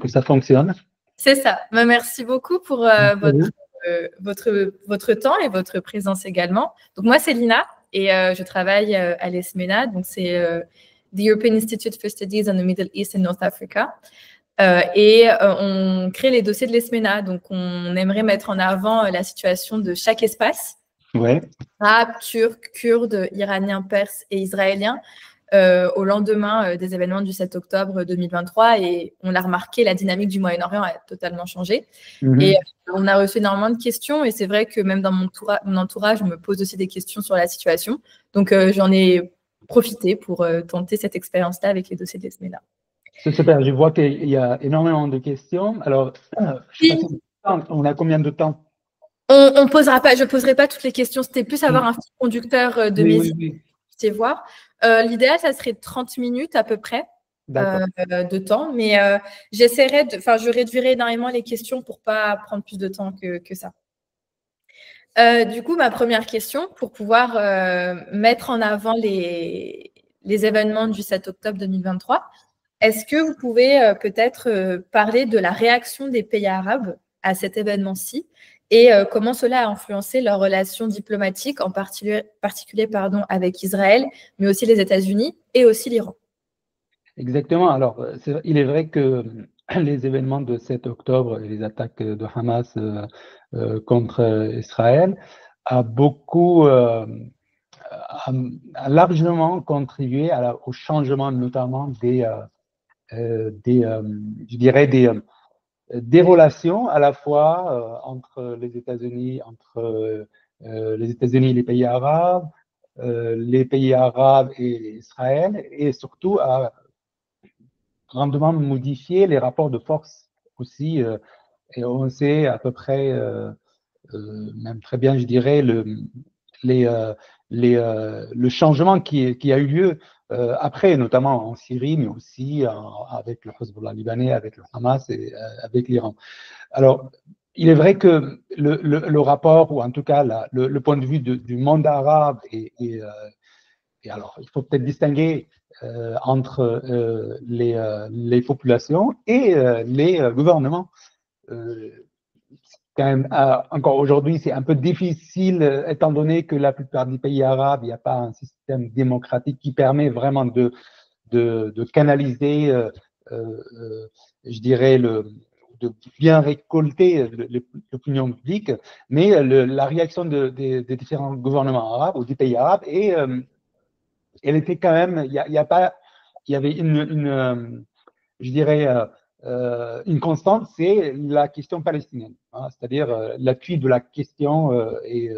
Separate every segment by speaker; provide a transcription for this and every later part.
Speaker 1: que ça fonctionne.
Speaker 2: C'est ça. Merci beaucoup pour votre temps et votre présence également. Donc, moi, c'est Lina et je travaille à l'ESMENA. Donc, c'est the European Institute for Studies on the Middle East and North Africa. On crée les dossiers de l'ESMENA. Donc, on aimerait mettre en avant la situation de chaque espace.
Speaker 1: Ouais.
Speaker 2: Arabe, turc, kurde, iranien, perse et israélien. Au lendemain des événements du 7 octobre 2023 et on l'a remarqué, la dynamique du Moyen-Orient a totalement changé. Et on a reçu énormément de questions et c'est vrai que même dans mon entourage, on me pose aussi des questions sur la situation. Donc, j'en ai profité pour tenter cette expérience-là avec les dossiers de l'ESMENA.
Speaker 1: C'est super, je vois qu'il y a énormément de questions. Alors, je sais pas si on a combien de temps?
Speaker 2: On posera pas, je ne poserai pas toutes les questions, c'était plus avoir un fil conducteur de mes idées. Voir. L'idéal, ça serait 30 minutes à peu près de temps, mais je réduirai énormément les questions pour ne pas prendre plus de temps que ça. Du coup, ma première question, pour pouvoir mettre en avant les événements du 7 octobre 2023, est-ce que vous pouvez peut-être parler de la réaction des pays arabes à cet événement-ci et comment cela a influencé leurs relations diplomatiques, en particulier avec Israël, mais aussi les États-Unis et aussi l'Iran?
Speaker 1: Exactement. Alors, il est vrai que les événements de 7 octobre et les attaques de Hamas contre Israël a largement contribué au changement notamment des relations à la fois entre les États-Unis et les pays arabes, les pays arabes et Israël, et surtout à grandement modifier les rapports de force aussi. Et on sait à peu près, même très bien, je dirais, le changement qui a eu lieu après, notamment en Syrie, mais aussi avec le Hezbollah libanais, avec le Hamas et avec l'Iran. Alors, il est vrai que le rapport, ou en tout cas le point de vue du monde arabe, et alors il faut peut-être distinguer entre les populations et les gouvernements. Quand même, encore aujourd'hui, c'est un peu difficile, étant donné que la plupart des pays arabes, il n'y a pas un système démocratique qui permet vraiment de canaliser, je dirais, de bien récolter l'opinion publique, mais la réaction des différents gouvernements arabes ou des pays arabes, elle était quand même, il y avait je dirais, une constante, c'est la question palestinienne, hein, c'est-à-dire l'appui de la question et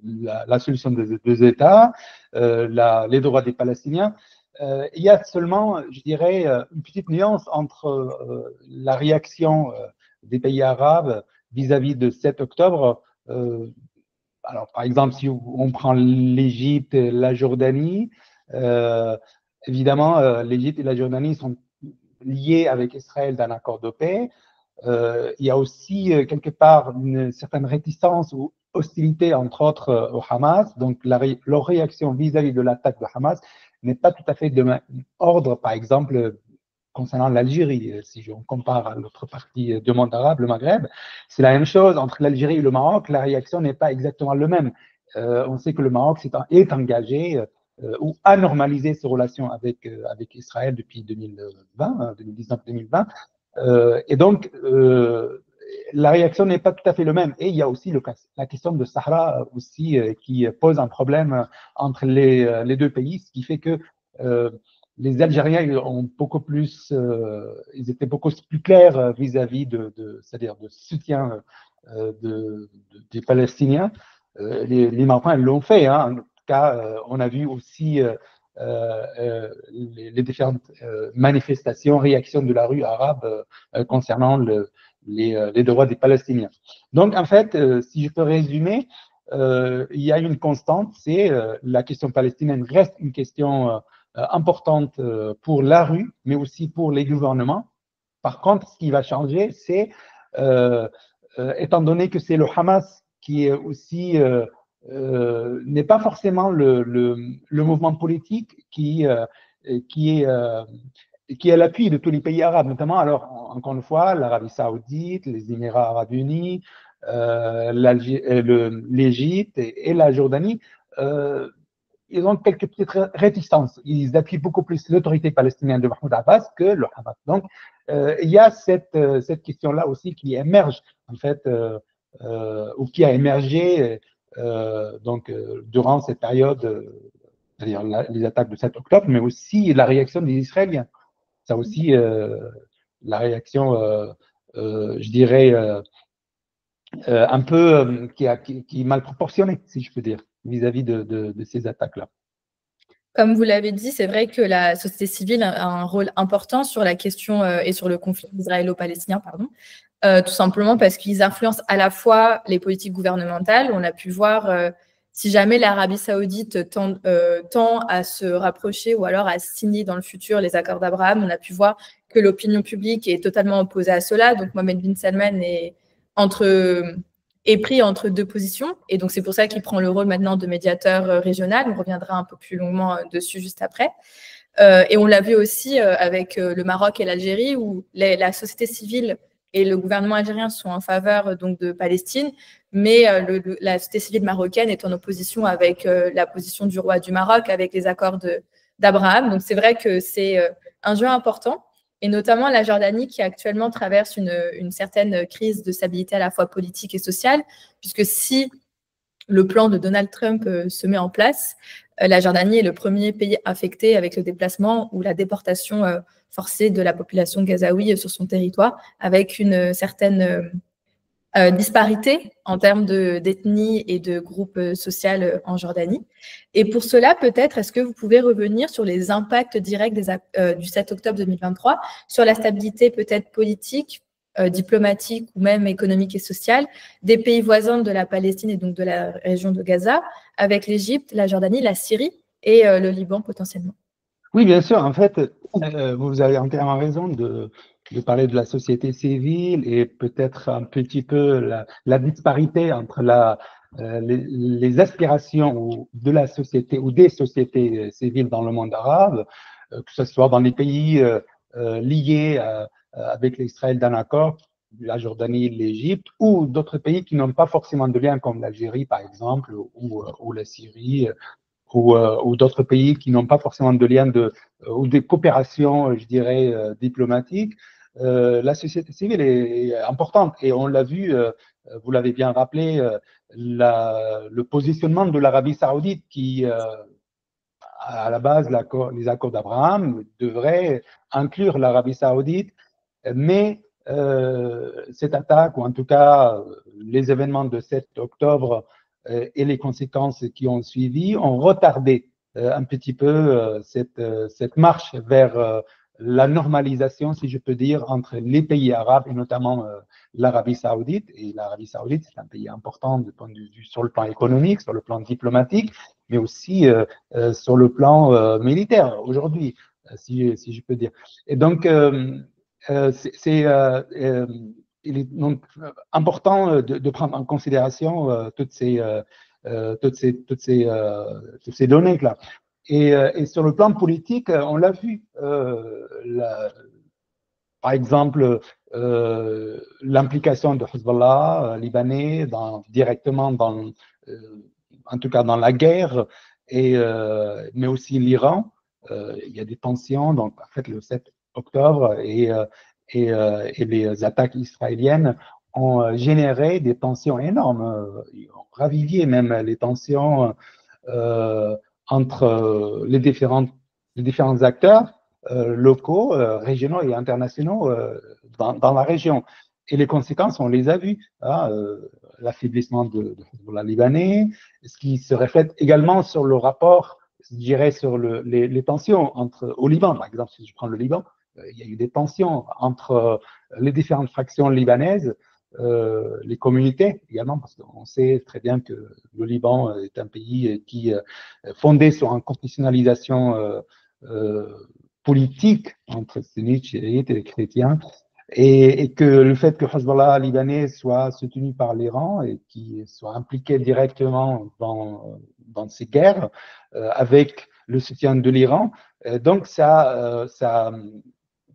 Speaker 1: la solution des deux États, les droits des Palestiniens. Il y a seulement, je dirais, une petite nuance entre la réaction des pays arabes vis-à-vis de 7 octobre. Alors, par exemple, si on prend l'Égypte et la Jordanie, évidemment, l'Égypte et la Jordanie sont liés avec Israël d'un accord de paix. Il y a aussi quelque part une certaine réticence ou hostilité, entre autres, au Hamas. Donc, leur réaction vis-à-vis de l'attaque de Hamas n'est pas tout à fait de même ordre, par exemple, concernant l'Algérie. Si on compare à l'autre partie du monde arabe, le Maghreb, c'est la même chose. Entre l'Algérie et le Maroc, la réaction n'est pas exactement la même. On sait que le Maroc est engagé ou a normalisé ses relations avec Israël depuis 2020, 2019-2020. Et donc, la réaction n'est pas tout à fait le même. Et il y a aussi la question de Sahara aussi qui pose un problème entre les deux pays, ce qui fait que les Algériens ont beaucoup plus, ils étaient beaucoup plus clairs vis-à-vis c'est-à-dire de soutien des Palestiniens. Les Marocains l'ont fait, hein. En tout cas, on a vu aussi les différentes manifestations, réactions de la rue arabe concernant les droits des Palestiniens. Donc, en fait, si je peux résumer, il y a une constante, c'est la question palestinienne reste une question importante pour la rue, mais aussi pour les gouvernements. Par contre, ce qui va changer, c'est, étant donné que c'est le Hamas qui est aussi n'est pas forcément le mouvement politique qui est qui est l'appui de tous les pays arabes, notamment, alors, encore une fois, l'Arabie Saoudite, les Émirats Arabes Unis, l'Égypte et la Jordanie. Ils ont quelques petites réticences. Ils appuient beaucoup plus l'autorité palestinienne de Mahmoud Abbas que le Hamas. Donc, il y a cette question-là aussi qui émerge, en fait, ou qui a émergé durant cette période, c'est-à-dire les attaques de 7 octobre, mais aussi la réaction des Israéliens. Ça aussi, la réaction, je dirais, un peu qui est mal proportionnée, si je peux dire, vis-à-vis de ces attaques-là.
Speaker 2: Comme vous l'avez dit, c'est vrai que la société civile a un rôle important sur la question et sur le conflit israélo-palestinien, pardon. Tout simplement parce qu'ils influencent à la fois les politiques gouvernementales. On a pu voir, si jamais l'Arabie saoudite tend à se rapprocher ou alors à signer dans le futur les accords d'Abraham, on a pu voir que l'opinion publique est totalement opposée à cela. Donc Mohammed bin Salman est pris entre deux positions. Et donc c'est pour ça qu'il prend le rôle maintenant de médiateur régional. On reviendra un peu plus longuement dessus juste après. Et on l'a vu aussi avec le Maroc et l'Algérie, où la société civile et le gouvernement algérien sont en faveur donc de Palestine, mais la société civile marocaine est en opposition avec la position du roi du Maroc, avec les accords d'Abraham. Donc c'est vrai que c'est un jeu important, et notamment la Jordanie qui actuellement traverse une certaine crise de stabilité à la fois politique et sociale, puisque si le plan de Donald Trump se met en place, la Jordanie est le premier pays affecté avec le déplacement ou la déportation forcée de la population gazaoui sur son territoire, avec une certaine disparité en termes d'ethnie et de groupes sociaux en Jordanie. Et pour cela, peut-être, est-ce que vous pouvez revenir sur les impacts directs du 7 octobre 2023 sur la stabilité peut-être politique, diplomatique ou même économique et sociale des pays voisins de la Palestine et donc de la région de Gaza, avec l'Égypte, la Jordanie, la Syrie et le Liban potentiellement?
Speaker 1: Oui, bien sûr. En fait, vous avez entièrement raison de parler de la société civile et peut-être un petit peu la disparité entre les aspirations de la société ou des sociétés civiles dans le monde arabe, que ce soit dans les pays liés avec l'Israël d'un accord, la Jordanie, l'Égypte, ou d'autres pays qui n'ont pas forcément de lien, comme l'Algérie, par exemple, ou la Syrie, ou d'autres pays qui n'ont pas forcément de lien ou des coopérations, je dirais, diplomatiques. La société civile est importante et on l'a vu, vous l'avez bien rappelé, le positionnement de l'Arabie saoudite qui, à la base, les accords d'Abraham devraient inclure l'Arabie saoudite, mais cette attaque, ou en tout cas les événements de 7 octobre et les conséquences qui ont suivi, ont retardé un petit peu cette marche vers la normalisation, si je peux dire, entre les pays arabes et notamment l'Arabie saoudite. Et l'Arabie saoudite, c'est un pays important sur le plan économique, sur le plan diplomatique, mais aussi sur le plan militaire aujourd'hui, si je peux dire. Et donc, il est donc important de prendre en considération toutes ces données-là. Et sur le plan politique, on l'a vu, par exemple, l'implication de Hezbollah libanais directement en tout cas dans la guerre, mais aussi l'Iran. Il y a des tensions, donc en fait le 7 octobre et les attaques israéliennes ont généré des tensions énormes, ont ravivé même les tensions entre les différents acteurs locaux, régionaux et internationaux dans la région. Et les conséquences, on les a vues. Hein, l'affaiblissement de Hezbollah libanais, ce qui se reflète également sur le rapport, je dirais, sur les tensions au Liban. Par exemple, si je prends le Liban, il y a eu des tensions entre les différentes fractions libanaises, les communautés également, parce qu'on sait très bien que le Liban est un pays qui est fondé sur une confessionnalisation politique entre sunnites, chiites et chrétiens, et que le fait que Hezbollah libanais soit soutenu par l'Iran et qui soit impliqué directement dans ces guerres avec le soutien de l'Iran, donc ça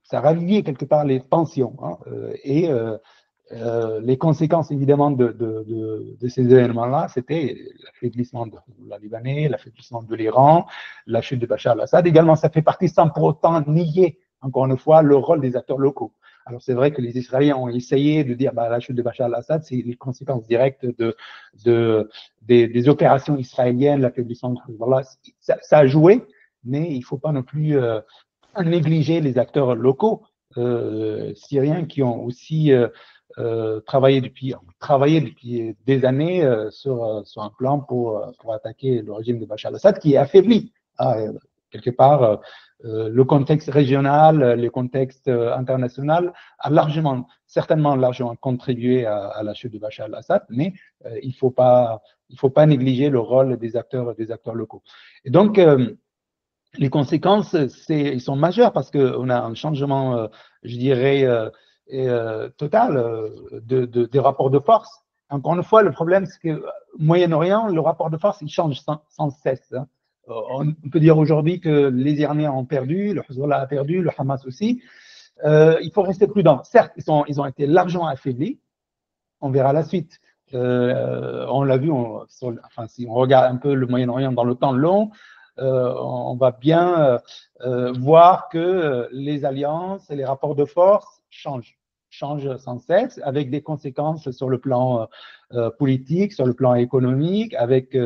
Speaker 1: ça ravivait quelque part les tensions. Hein, et les conséquences, évidemment, de ces événements-là, c'était l'affaiblissement de la Libanais, l'affaiblissement de l'Iran, la chute de Bachar al-Assad. Également, ça fait partie, sans pour autant nier, encore une fois, le rôle des acteurs locaux. Alors, c'est vrai que les Israéliens ont essayé de dire la chute de Bachar al-Assad, c'est les conséquences directes des opérations israéliennes, l'affaiblissement de Hezbollah. Ça a joué, mais il ne faut pas non plus négliger les acteurs locaux syriens qui ont aussi travaillé depuis des années sur un plan pour attaquer le régime de Bachar al-Assad, qui est affaibli. Quelque part, le contexte régional, le contexte international a certainement largement contribué à la chute de Bachar al-Assad, mais il faut pas négliger le rôle des acteurs locaux. Et donc, les conséquences, ils sont majeures parce qu'on a un changement, je dirais, total des rapports de force. Encore une fois, le problème, c'est que au Moyen-Orient, le rapport de force, il change sans cesse. Hein. On peut dire aujourd'hui que les Iraniens ont perdu, le Hezbollah a perdu, le Hamas aussi. Il faut rester prudent. Certes, ils ont été largement affaiblis. On verra la suite. On l'a vu, si on regarde un peu le Moyen-Orient dans le temps long, on va bien voir que les alliances et les rapports de force changent sans cesse, avec des conséquences sur le plan politique, sur le plan économique, avec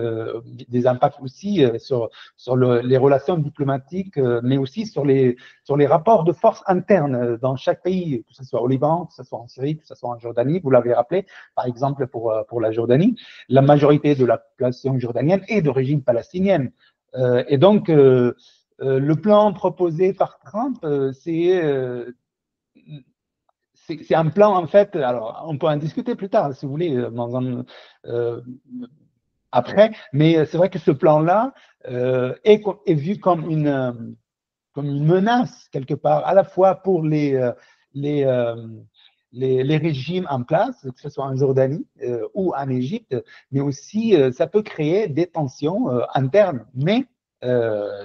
Speaker 1: des impacts aussi sur les relations diplomatiques, mais aussi sur les rapports de force internes dans chaque pays, que ce soit au Liban, que ce soit en Syrie, que ce soit en Jordanie. Vous l'avez rappelé, par exemple, pour la Jordanie, la majorité de la population jordanienne est d'origine palestinienne. Et donc, le plan proposé par Trump, c'est un plan, en fait, alors on peut en discuter plus tard, si vous voulez, après, mais c'est vrai que ce plan-là est vu comme une menace, quelque part, à la fois pour les régimes en place, que ce soit en Jordanie ou en Égypte, mais aussi ça peut créer des tensions internes, mais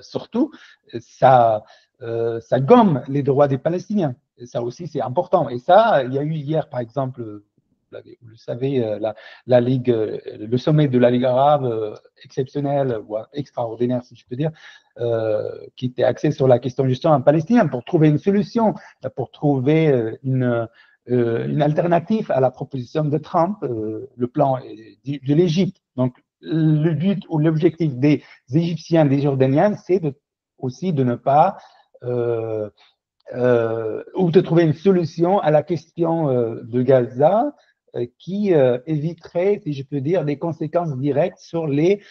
Speaker 1: surtout, ça gomme les droits des Palestiniens. Et ça aussi, c'est important. Et ça, il y a eu hier, par exemple, vous le savez, la Ligue, le sommet de la Ligue arabe exceptionnel, ou extraordinaire, si je peux dire, qui était axé sur la question justement palestinienne, pour trouver une solution, pour trouver une alternative à la proposition de Trump, le plan de l'Égypte. Donc, le but ou l'objectif des Égyptiens, des Jordaniens, c'est aussi de ne pas ou de trouver une solution à la question de Gaza qui éviterait, si je peux dire, des conséquences directes sur le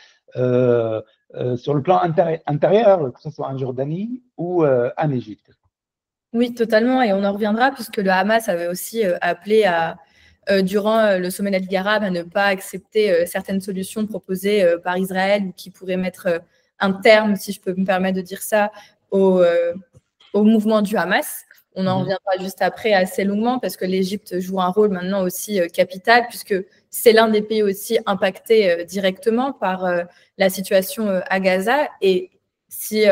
Speaker 1: plan intérieur, que ce soit en Jordanie ou en Égypte.
Speaker 2: Oui, totalement, et on en reviendra puisque le Hamas avait aussi appelé durant le sommet de la Ligue arabe à ne pas accepter certaines solutions proposées par Israël ou qui pourraient mettre un terme, si je peux me permettre de dire ça, au mouvement du Hamas. On en reviendra juste après assez longuement parce que l'Égypte joue un rôle maintenant aussi capital puisque c'est l'un des pays aussi impactés directement par la situation à Gaza. Et si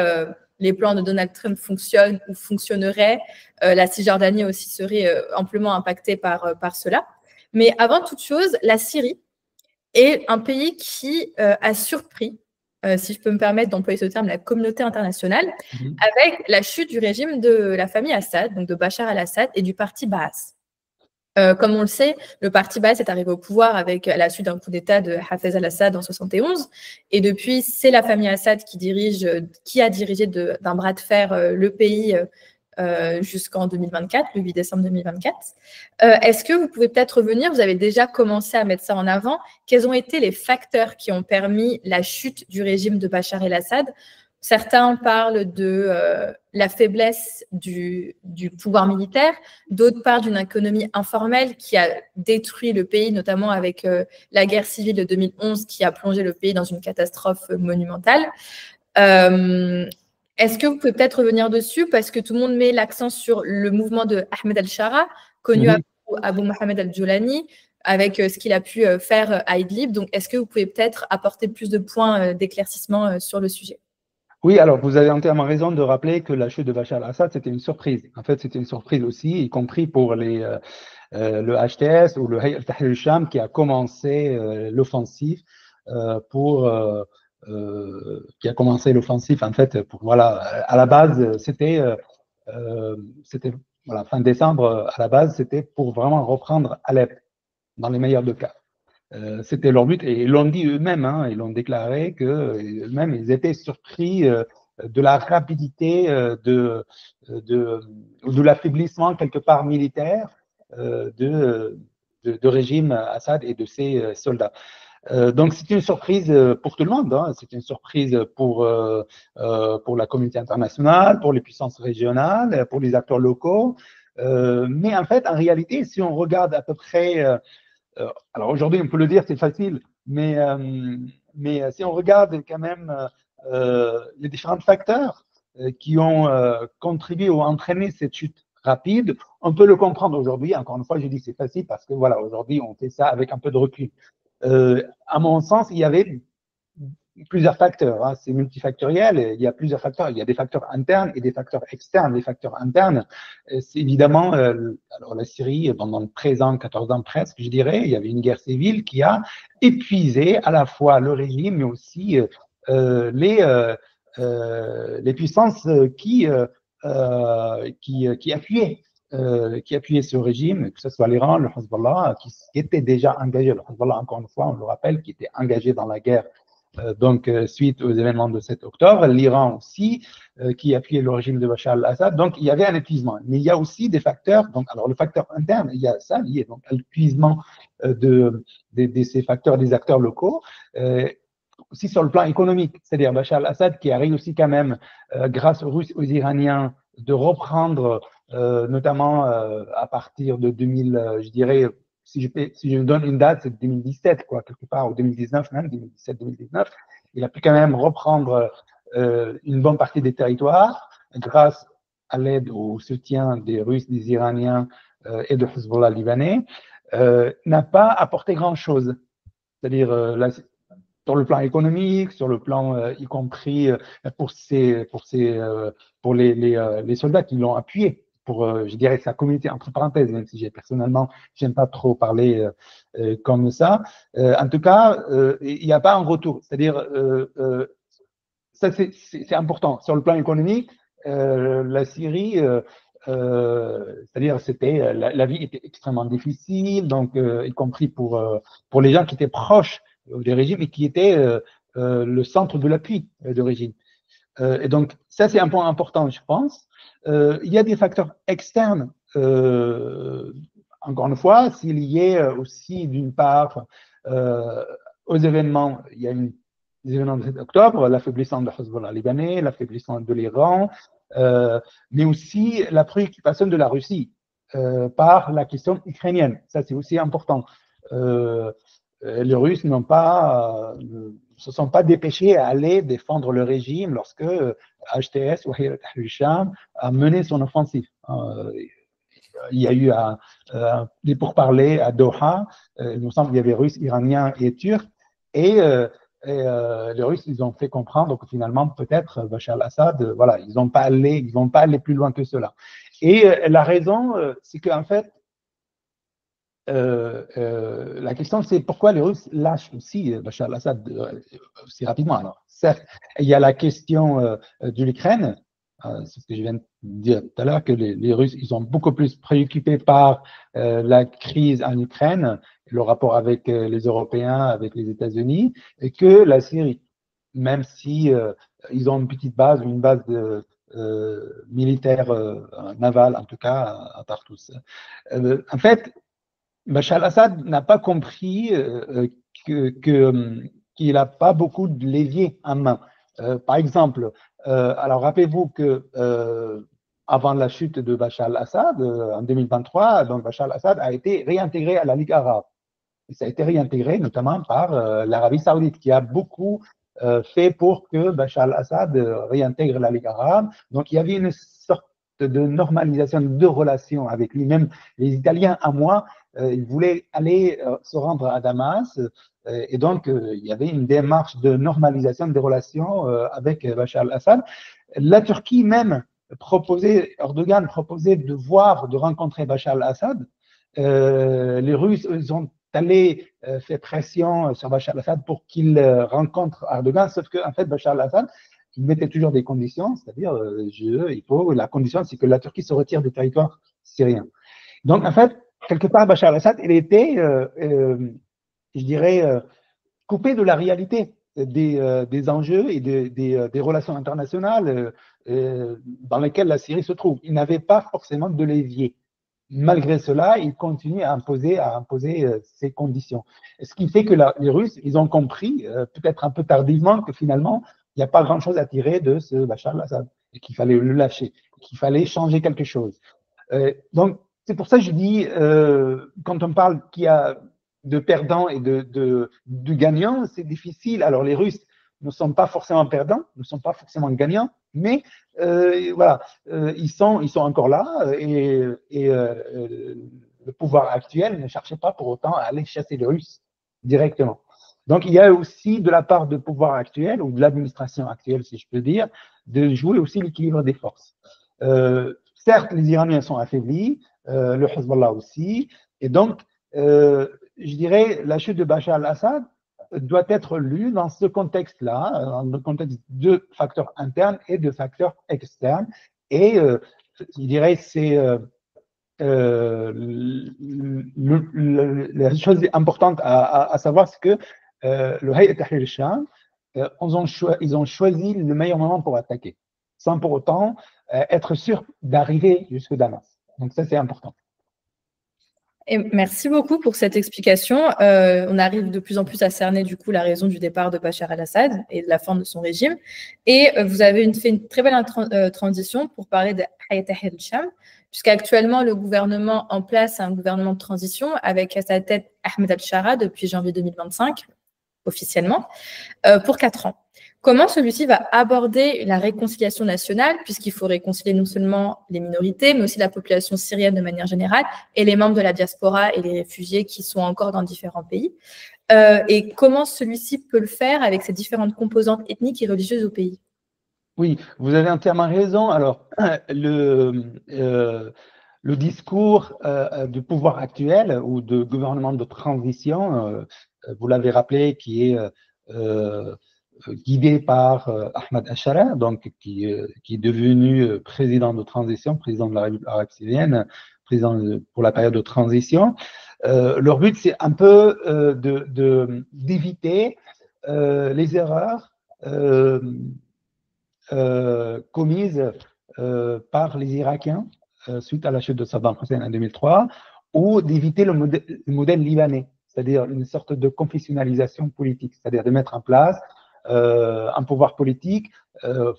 Speaker 2: les plans de Donald Trump fonctionnent ou fonctionneraient, la Cisjordanie aussi serait amplement impactée par cela. Mais avant toute chose, la Syrie est un pays qui a surpris, si je peux me permettre d'employer ce terme, la communauté internationale, avec la chute du régime de la famille Assad, donc de Bachar al-Assad et du parti Baas. Comme on le sait, le parti Baas est arrivé au pouvoir à la suite d'un coup d'État de Hafez al-Assad en 71. Et depuis, c'est la famille Assad qui a dirigé d'un bras de fer le pays jusqu'en 2024, le 8 décembre 2024. Est-ce que vous pouvez peut-être revenir, vous avez déjà commencé à mettre ça en avant, quels ont été les facteurs qui ont permis la chute du régime de Bachar el-Assad? Certains parlent de la faiblesse du pouvoir militaire, d'autres parlent d'une économie informelle qui a détruit le pays, notamment avec la guerre civile de 2011 qui a plongé le pays dans une catastrophe monumentale. Est-ce que vous pouvez peut-être revenir dessus parce que tout le monde met l'accent sur le mouvement de Ahmed al-Shara, connu Abu Mohamed al-Jolani, avec ce qu'il a pu faire à Idlib. Donc, est-ce que vous pouvez peut-être apporter plus de points d'éclaircissement sur le sujet?
Speaker 1: Oui, alors vous avez entièrement raison de rappeler que la chute de Bachar al-Assad, c'était une surprise. En fait, c'était une surprise aussi, y compris pour le HTS ou le Hayat al-Tahrir al-Sham qui a commencé l'offensive qui a commencé l'offensive en fait pour voilà à la base c'était voilà fin décembre à la base c'était pour vraiment reprendre Alep dans les meilleurs des cas. C'était leur but et ils l'ont dit eux-mêmes, hein, ils l'ont déclaré que eux-mêmes ils étaient surpris de la rapidité de l'affaiblissement quelque part militaire de régime Assad et de ses soldats. Donc c'est une surprise pour tout le monde, hein. C'est une surprise pour la communauté internationale, pour les puissances régionales, pour les acteurs locaux. Mais en fait, en réalité, si on regarde à peu près alors aujourd'hui, on peut le dire, c'est facile, mais si on regarde quand même les différents facteurs qui ont contribué ou entraîné cette chute rapide, on peut le comprendre aujourd'hui. Encore une fois, je dis c'est facile parce que voilà, aujourd'hui, on fait ça avec un peu de recul. À mon sens, il y avait plusieurs facteurs, hein, c'est multifactoriel, il y a plusieurs facteurs, il y a des facteurs internes et des facteurs externes. Les facteurs internes, c'est évidemment, alors la Syrie, pendant 13 ans, 14 ans presque, je dirais, il y avait une guerre civile qui a épuisé à la fois le régime, mais aussi les puissances qui appuyaient ce régime, que ce soit l'Iran, le Hezbollah, qui était déjà engagé, le Hezbollah, encore une fois, on le rappelle, qui était engagé dans la guerre donc suite aux événements de 7 octobre, l'Iran aussi, qui appuyait le régime de Bachar al-Assad. Donc, il y avait un épuisement. Mais il y a aussi des facteurs, donc, alors le facteur interne, il y a ça lié donc, à l'épuisement de ces facteurs, des acteurs locaux. Aussi sur le plan économique, c'est-à-dire Bachar al-Assad qui a réussi quand même, grâce aux Russes, aux Iraniens, de reprendre, notamment à partir de 2000, je dirais, si je donne une date, c'est 2017, quoi, quelque part, ou 2019 même, 2017-2019, il a pu quand même reprendre une bonne partie des territoires grâce à l'aide, au soutien des Russes, des Iraniens et de Hezbollah libanais, n'a pas apporté grand-chose. C'est-à-dire, sur le plan économique, sur le plan y compris pour les soldats qui l'ont appuyé, pour, je dirais, sa communauté, entre parenthèses, même si personnellement, je n'aime pas trop parler comme ça. En tout cas, il n'y a pas un retour. C'est-à-dire, ça c'est important. Sur le plan économique, la Syrie, c'est-à-dire c'était la vie était extrêmement difficile, donc y compris pour les gens qui étaient proches des régimes et qui étaient le centre de l'appui du régime. Et donc ça c'est un point important, je pense. Il y a des facteurs externes. Encore une fois, s'il y est aussi d'une part aux événements, il y a les événements de 7 octobre, l'affaiblissement de Hezbollah libanais, l'affaiblissement de l'Iran, mais aussi la préoccupation de la Russie par la question ukrainienne. Ça, c'est aussi important. Les Russes ne se sont pas dépêchés à aller défendre le régime lorsque HTS ou Hayat al-Sham a mené son offensive. Il y a eu des pourparlers à Doha. Il me semble qu'il y avait Russes, Iraniens et Turcs. Et les Russes, ils ont fait comprendre que finalement, peut-être, Bachar al-Assad, voilà, ils vont pas aller plus loin que cela. Et la raison, c'est qu'en fait, la question, c'est pourquoi les Russes lâchent aussi Bachar al-Assad aussi rapidement. Alors, certes, il y a la question de l'Ukraine. C'est ce que je viens de dire tout à l'heure, que les Russes, ils sont beaucoup plus préoccupés par la crise en Ukraine, le rapport avec les Européens, avec les États-Unis, que la Syrie. Même si ils ont une petite base, militaire navale, en tout cas, à Tartus. En fait, Bachar al-Assad n'a pas compris qu'il n'a pas beaucoup de leviers en main. Par exemple, alors rappelez-vous que avant la chute de Bachar al-Assad, en 2023, donc Bachar al-Assad a été réintégré à la Ligue arabe. Et ça a été réintégré notamment par l'Arabie saoudite, qui a beaucoup fait pour que Bachar al-Assad réintègre la Ligue arabe. Donc il y avait une sorte de normalisation de relations avec lui. Même les Italiens, à moi, ils voulaient aller se rendre à Damas, et donc il y avait une démarche de normalisation des relations avec Bachar al-Assad. La Turquie même Erdogan proposait de rencontrer Bachar al-Assad. Les Russes, ils ont allé faire pression sur Bachar al-Assad pour qu'il rencontre Erdogan, sauf qu'en fait, Bachar al-Assad, il mettait toujours des conditions, c'est-à-dire, la condition, c'est que la Turquie se retire du territoire syrien. Donc, en fait, quelque part, Bachar al-Assad, il était, je dirais, coupé de la réalité des enjeux et des relations internationales dans lesquelles la Syrie se trouve. Il n'avait pas forcément de levier. Malgré cela, il continue à imposer ces conditions. Ce qui fait que les Russes, ils ont compris, peut-être un peu tardivement, que finalement, il n'y a pas grand-chose à tirer de ce Bachar al-Assad et qu'il fallait le lâcher, qu'il fallait changer quelque chose. Donc, c'est pour ça que je dis, quand on parle qu'il y a de perdants et de gagnants, c'est difficile. Alors, les Russes ne sont pas forcément perdants, ne sont pas forcément gagnants, mais voilà, ils sont encore là et le pouvoir actuel ne cherchait pas pour autant à aller chasser les Russes directement. Donc, il y a aussi de la part du pouvoir actuel ou de l'administration actuelle, si je peux dire, de jouer aussi l'équilibre des forces. Certes, les Iraniens sont affaiblis, le Hezbollah aussi, et donc, je dirais, la chute de Bachar al-Assad doit être lue dans ce contexte-là, dans le contexte de facteurs internes et de facteurs externes. Et je dirais, c'est la chose importante à savoir, c'est que le Hayat Tahrir al-Sham, ils ont choisi le meilleur moment pour attaquer, sans pour autant être sûr d'arriver jusqu'à Damas. Donc ça, c'est important.
Speaker 2: Et merci beaucoup pour cette explication. On arrive de plus en plus à cerner du coup la raison du départ de Bachar al-Assad et de la fin de son régime. Et vous avez fait une très belle transition pour parler de Hayat Tahrir al-Sham, puisqu'actuellement le gouvernement en place est un gouvernement de transition avec à sa tête Ahmed al-Shara depuis janvier 2025, officiellement, pour 4 ans. Comment celui-ci va aborder la réconciliation nationale, puisqu'il faut réconcilier non seulement les minorités, mais aussi la population syrienne de manière générale, et les membres de la diaspora et les réfugiés qui sont encore dans différents pays. Et comment celui-ci peut le faire avec ces différentes composantes ethniques et religieuses au pays?
Speaker 1: Oui, vous avez entièrement raison. Alors, le discours du pouvoir actuel ou de gouvernement de transition, vous l'avez rappelé, qui est guidé par Ahmed al-Shara, donc qui est devenu président de transition, président de la République arabe syrienne, président pour la période de transition. Leur but, c'est un peu d'éviter les erreurs commises par les Irakiens suite à la chute de Saddam Hussein en 2003, ou d'éviter le modèle libanais, c'est-à-dire une sorte de confessionnalisation politique, c'est-à-dire de mettre en place un pouvoir politique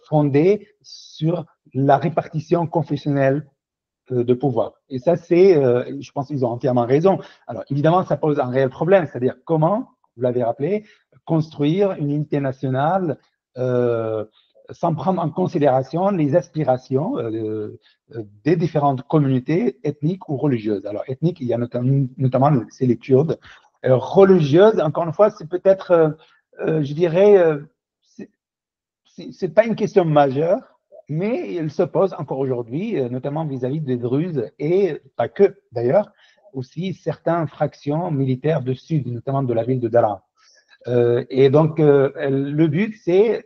Speaker 1: fondé sur la répartition confessionnelle de pouvoir. Et ça, je pense qu'ils ont entièrement raison. Alors, évidemment, ça pose un réel problème, c'est-à-dire comment, vous l'avez rappelé, construire une unité nationale sans prendre en considération les aspirations des différentes communautés ethniques ou religieuses. Alors, ethniques, il y a notamment c'est les Kurdes. Religieuses, encore une fois, c'est peut-être, je dirais, c'est pas une question majeure, mais il se pose encore aujourd'hui, notamment vis-à-vis des Druzes et pas que d'ailleurs, aussi certaines fractions militaires du sud, notamment de la ville de Daraa. Et donc, le but, c'est,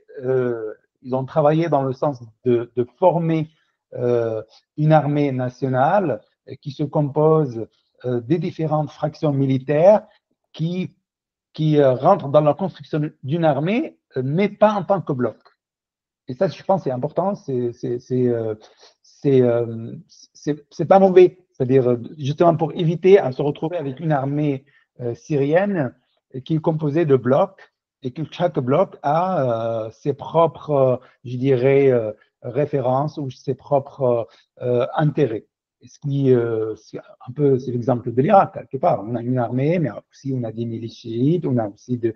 Speaker 1: ils ont travaillé dans le sens de former une armée nationale qui se compose des différentes fractions militaires qui rentrent dans la construction d'une armée, mais pas en tant que bloc. Et ça, je pense, c'est important, c'est pas mauvais. C'est-à-dire, justement, pour éviter à se retrouver avec une armée syrienne qui est composée de blocs et que chaque bloc a ses propres, je dirais, références ou ses propres intérêts. Ce qui, un peu, c'est l'exemple de l'Irak, quelque part. On a une armée, mais aussi on a des milices chiites, on a aussi des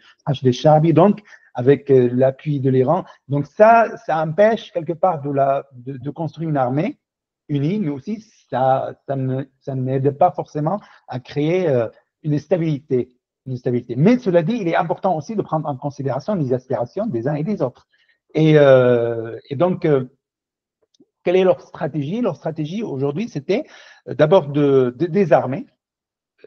Speaker 1: Shabi, donc avec l'appui de l'Iran. Donc ça empêche quelque part de construire une armée unie, mais aussi ça n'aide pas forcément à créer une stabilité. Mais cela dit, il est important aussi de prendre en considération les aspirations des uns et des autres. Et donc, quelle est leur stratégie? Leur stratégie aujourd'hui, c'était d'abord de désarmer.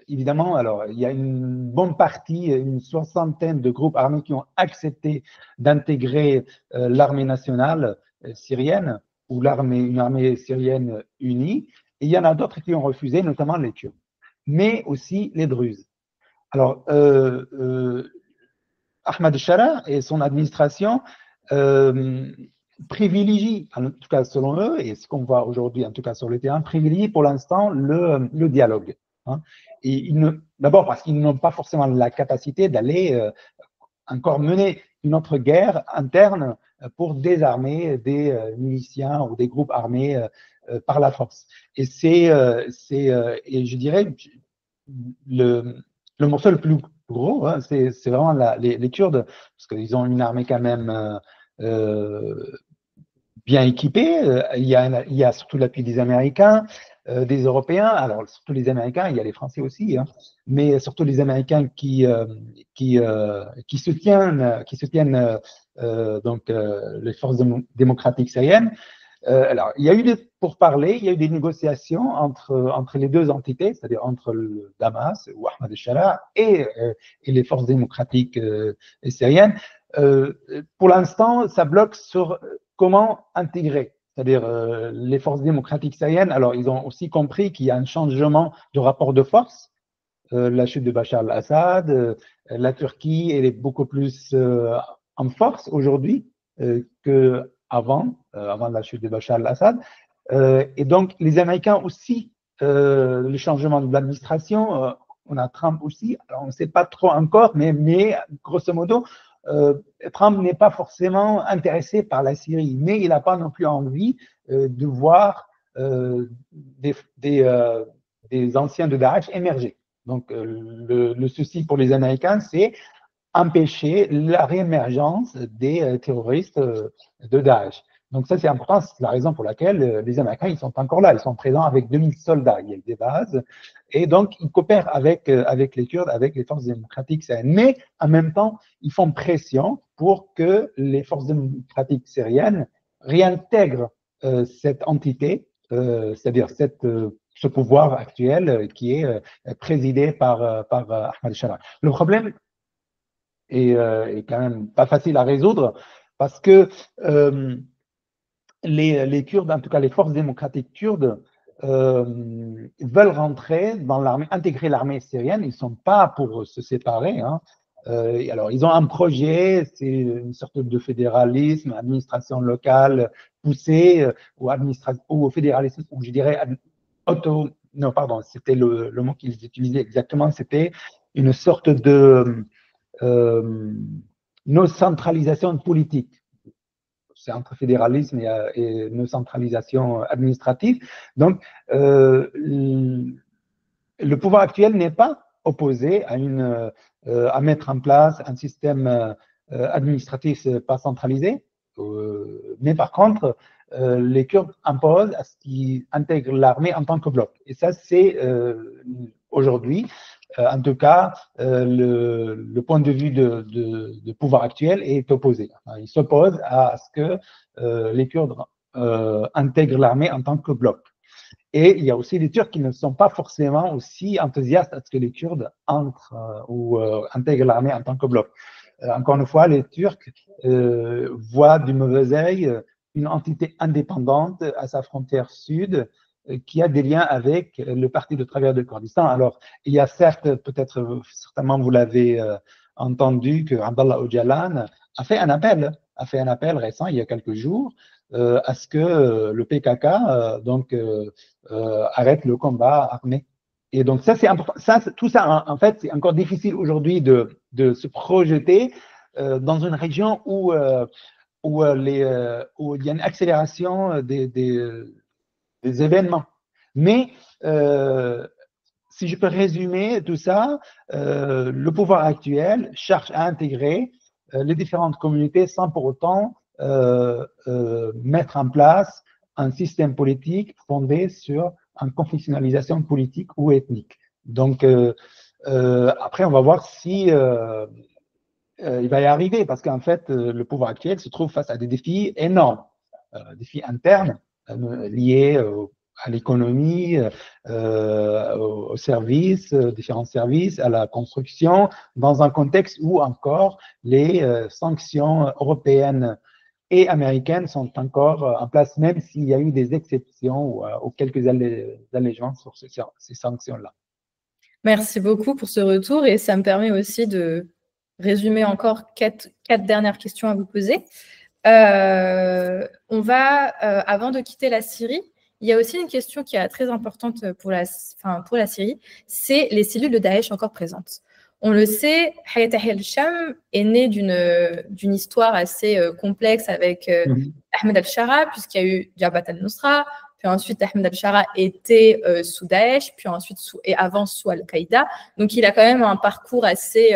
Speaker 1: Évidemment, alors il y a une bonne partie, une soixantaine de groupes armés qui ont accepté d'intégrer l'armée nationale syrienne ou une armée syrienne unie. Et il y en a d'autres qui ont refusé, notamment les Kurdes, mais aussi les Druzes. Alors, Ahmad Shara et son administration privilégient, en tout cas selon eux, et ce qu'on voit aujourd'hui, en tout cas sur le terrain, privilégient pour l'instant le dialogue. Hein. Et d'abord parce qu'ils n'ont pas forcément la capacité d'aller encore mener une autre guerre interne pour désarmer des miliciens ou des groupes armés par la force. Et et je dirais, le morceau le plus gros, hein, c'est vraiment les Kurdes, parce qu'ils ont une armée quand même bien équipée. Il y a surtout l'appui des Américains, des Européens. Alors, surtout les Américains, il y a les Français aussi, hein, mais surtout les Américains qui soutiennent donc, les forces démocratiques syriennes. Alors, il y a eu des pourparlers, il y a eu des négociations entre les deux entités, c'est-à-dire entre le Damas ou Ahmad al-Shara et les forces démocratiques syriennes. Pour l'instant, ça bloque sur comment intégrer, c'est-à-dire les forces démocratiques syriennes. Alors, ils ont aussi compris qu'il y a un changement de rapport de force. La chute de Bachar al-Assad, la Turquie, elle est beaucoup plus en force aujourd'hui qu'avant la chute de Bachar al-Assad. Et donc, les Américains aussi, le changement de l'administration, on a Trump aussi, alors on ne sait pas trop encore, mais grosso modo, Trump n'est pas forcément intéressé par la Syrie, mais il n'a pas non plus envie de voir des anciens de Daesh émerger. Donc, le souci pour les Américains, c'est empêcher la réémergence des terroristes de Daesh. Donc ça, c'est important, c'est la raison pour laquelle les Américains, ils sont encore là, ils sont présents avec 2000 soldats, il y a des bases, et donc ils coopèrent avec les Kurdes, avec les forces démocratiques syriennes. Mais en même temps, ils font pression pour que les forces démocratiques syriennes réintègrent cette entité, c'est-à-dire ce pouvoir actuel qui est présidé par Ahmad al-Shara. Le problème est quand même pas facile à résoudre parce que les Kurdes, en tout cas les forces démocratiques kurdes, veulent rentrer dans l'armée, intégrer l'armée syrienne. Ils ne sont pas pour se séparer. Hein. Alors, ils ont un projet, c'est une sorte de fédéralisme, administration locale poussée, ou fédéralisme, ou je dirais non, pardon, c'était le mot qu'ils utilisaient exactement, c'était une sorte de nos centralisations politiques. C'est entre fédéralisme et nos centralisations administratives. Donc, le pouvoir actuel n'est pas opposé à mettre en place un système administratif pas centralisé, mais par contre, les Kurdes imposent à ce qu'ils intègrent l'armée en tant que bloc. Et ça, c'est aujourd'hui, en tout cas, le point de vue de pouvoir actuel est opposé. Il s'oppose à ce que les Kurdes intègrent l'armée en tant que bloc. Et il y a aussi les Turcs qui ne sont pas forcément aussi enthousiastes à ce que les Kurdes entrent ou intègrent l'armée en tant que bloc. Encore une fois, les Turcs voient du mauvais œil une entité indépendante à sa frontière sud qui a des liens avec le Parti de travail de Kurdistan. Alors, il y a certes, peut-être, certainement vous l'avez entendu, que Abdallah Öcalan a fait un appel récent, il y a quelques jours, à ce que le PKK arrête le combat armé. Et donc ça, c'est important. Tout ça, en fait, c'est encore difficile aujourd'hui de se projeter dans une région où il y a une accélération des événements. Mais si je peux résumer tout ça, le pouvoir actuel cherche à intégrer les différentes communautés sans pour autant mettre en place un système politique fondé sur une confessionnalisation politique ou ethnique. Donc, après, on va voir si il va y arriver, parce qu'en fait, le pouvoir actuel se trouve face à des défis énormes, défis internes liés à l'économie, aux services, différents services, à la construction, dans un contexte où encore les sanctions européennes et américaines sont encore en place, même s'il y a eu des exceptions ou quelques allégeances sur ces sanctions-là.
Speaker 2: Merci beaucoup pour ce retour et ça me permet aussi de résumer encore quatre dernières questions à vous poser. On va, avant de quitter la Syrie, il y a aussi une question qui est très importante pour la Syrie, c'est les cellules de Daesh encore présentes. On le sait, Hayat Tahrir al-Sham est né d'une histoire assez complexe avec Ahmed al-Shara, puisqu'il y a eu Jabhat al-Nusra, puis ensuite Ahmed al-Shara était sous Daesh, puis ensuite et avant sous Al-Qaïda. Donc il a quand même un parcours assez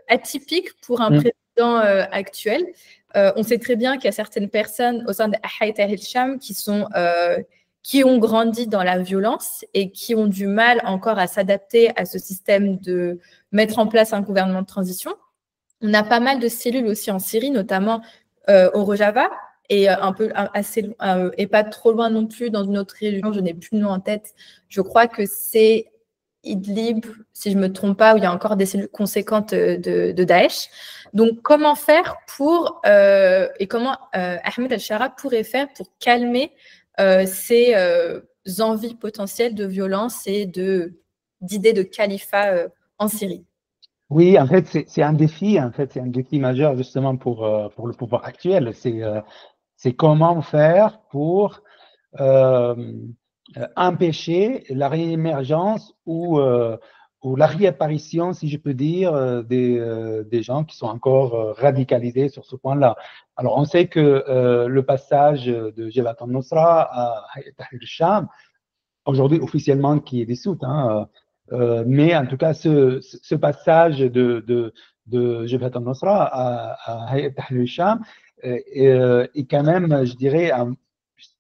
Speaker 2: atypique pour un président actuel. On sait très bien qu'il y a certaines personnes au sein de Hayat Tahrir al-Sham qui ont grandi dans la violence et qui ont du mal encore à s'adapter à ce système de mettre en place un gouvernement de transition. On a pas mal de cellules aussi en Syrie, notamment au Rojava, et un peu et pas trop loin non plus dans une autre région, je n'ai plus le nom en tête. Je crois que c'est Idlib, si je ne me trompe pas, où il y a encore des cellules conséquentes de Daesh. Donc, comment faire pour, et comment Ahmed al-Shara pourrait faire pour calmer ces envies potentielles de violence et d'idées de califat en Syrie?
Speaker 1: Oui, en fait, c'est un défi, c'est un défi majeur justement pour le pouvoir actuel. C'est comment faire pour empêcher la réémergence ou la réapparition, si je peux dire, des gens qui sont encore radicalisés sur ce point-là. Alors, on sait que le passage de Jabhat al-Nusra à Hayat Tahrir al-Sham, aujourd'hui officiellement qui est dissoute, mais en tout cas, ce passage de Jabhat al-Nusra à Hayat Tahrir al-Sham est quand même, je dirais,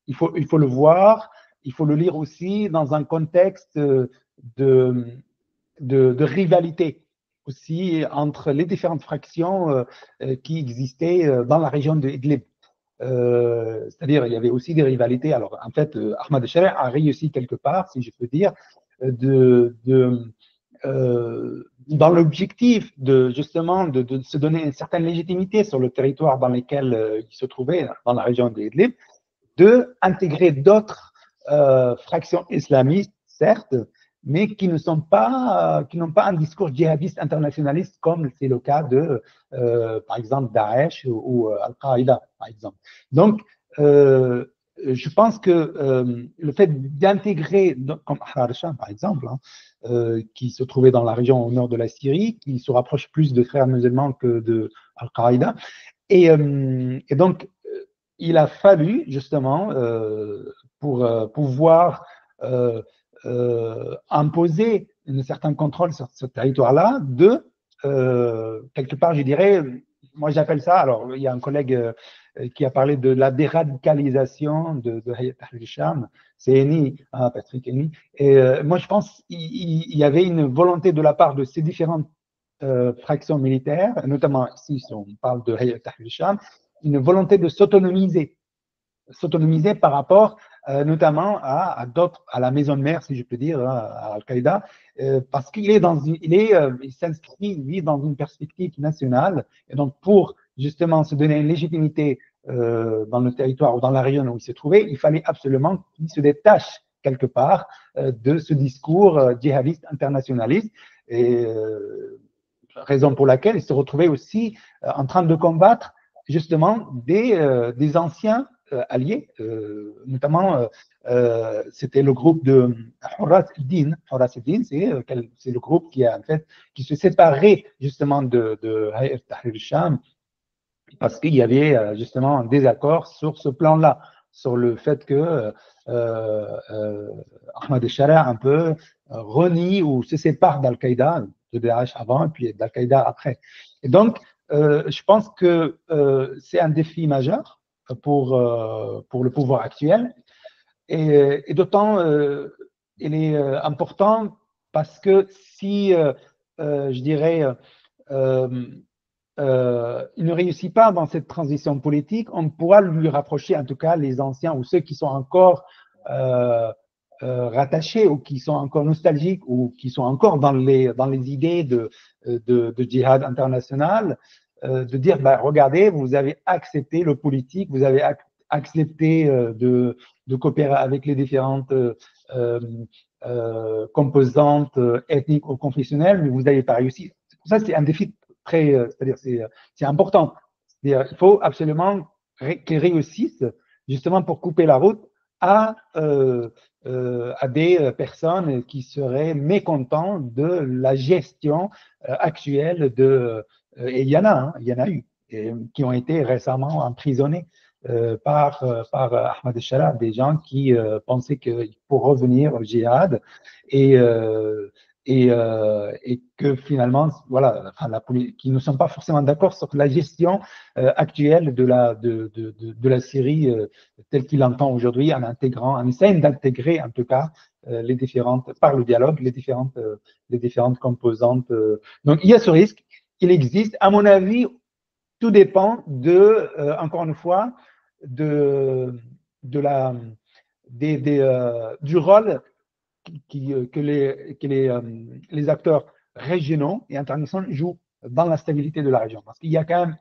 Speaker 1: il faut le voir, il faut le lire aussi dans un contexte de rivalité aussi entre les différentes fractions qui existaient dans la région de Idlib. C'est-à-dire, il y avait aussi des rivalités. Alors, en fait, Ahmad al-Shara a réussi quelque part, si je peux dire, dans l'objectif justement de se donner une certaine légitimité sur le territoire dans lequel il se trouvait, dans la région de Idlib, d'intégrer d'autres fractions islamistes, certes, mais qui n'ont pas un discours djihadiste internationaliste comme c'est le cas de, par exemple, Daesh ou Al-Qaïda, par exemple. Donc, je pense que le fait d'intégrer, comme Ahrar al-Sham, par exemple, qui se trouvait dans la région au nord de la Syrie, qui se rapproche plus de frères musulmans que de Al-Qaïda, et donc, il a fallu, justement, pour pouvoir imposer un certain contrôle sur ce territoire-là, quelque part, je dirais, moi j'appelle ça, alors il y a un collègue qui a parlé de la déradicalisation de Hayat Tahrir al-Sham, c'est Eni, Patrick Eni, et moi je pense qu'il y avait une volonté de la part de ces différentes fractions militaires, notamment ici, si on parle de Hayat Tahrir al-Sham, une volonté de s'autonomiser par rapport notamment à d'autres, à la maison de mère, si je peux dire, à Al-Qaïda, parce qu'il est il s'inscrit dans une perspective nationale, et donc pour justement se donner une légitimité dans le territoire ou dans la région où il se trouvait, il fallait absolument qu'il se détache quelque part de ce discours djihadiste internationaliste, et raison pour laquelle il se retrouvait aussi en train de combattre justement des anciens alliés, notamment c'était le groupe de Horas al-Din. Horas al-Din, c'est le groupe qui se séparait justement de Hayat Tahrir al-Sham parce qu'il y avait justement un désaccord sur ce plan-là, sur le fait que Ahmad al-Shara un peu renie ou se sépare d'Al-Qaïda, de Daesh avant et puis d'Al-Qaïda après. Et donc, je pense que c'est un défi majeur pour le pouvoir actuel. Et d'autant, il est important parce que si, je dirais, il ne réussit pas dans cette transition politique, on pourra lui rapprocher, en tout cas, les anciens ou ceux qui sont encore rattachés ou qui sont encore nostalgiques ou qui sont encore dans les idées de djihad international, de dire, bah, regardez, vous avez accepté le politique, vous avez accepté de coopérer avec les différentes composantes ethniques ou confessionnelles, mais vous n'avez pas réussi. Pour ça, c'est un défi très, c'est-à-dire c'est important. C'est-à-dire, il faut absolument qu'ils réussissent justement pour couper la route à des personnes qui seraient mécontentes de la gestion actuelle de et il y en a eu, qui ont été récemment emprisonnés par Ahmed El-Sharaa, des gens qui pensaient qu'il faut revenir au djihad et que finalement, voilà, enfin, qui ne sont pas forcément d'accord sur la gestion actuelle de la Syrie telle qu'il l'entend aujourd'hui, en essayant d'intégrer en tout cas les différentes, par le dialogue, les différentes composantes. Donc il y a ce risque, il existe. À mon avis, tout dépend encore une fois, du rôle que les acteurs régionaux et internationaux jouent dans la stabilité de la région. Parce qu'il y a quand même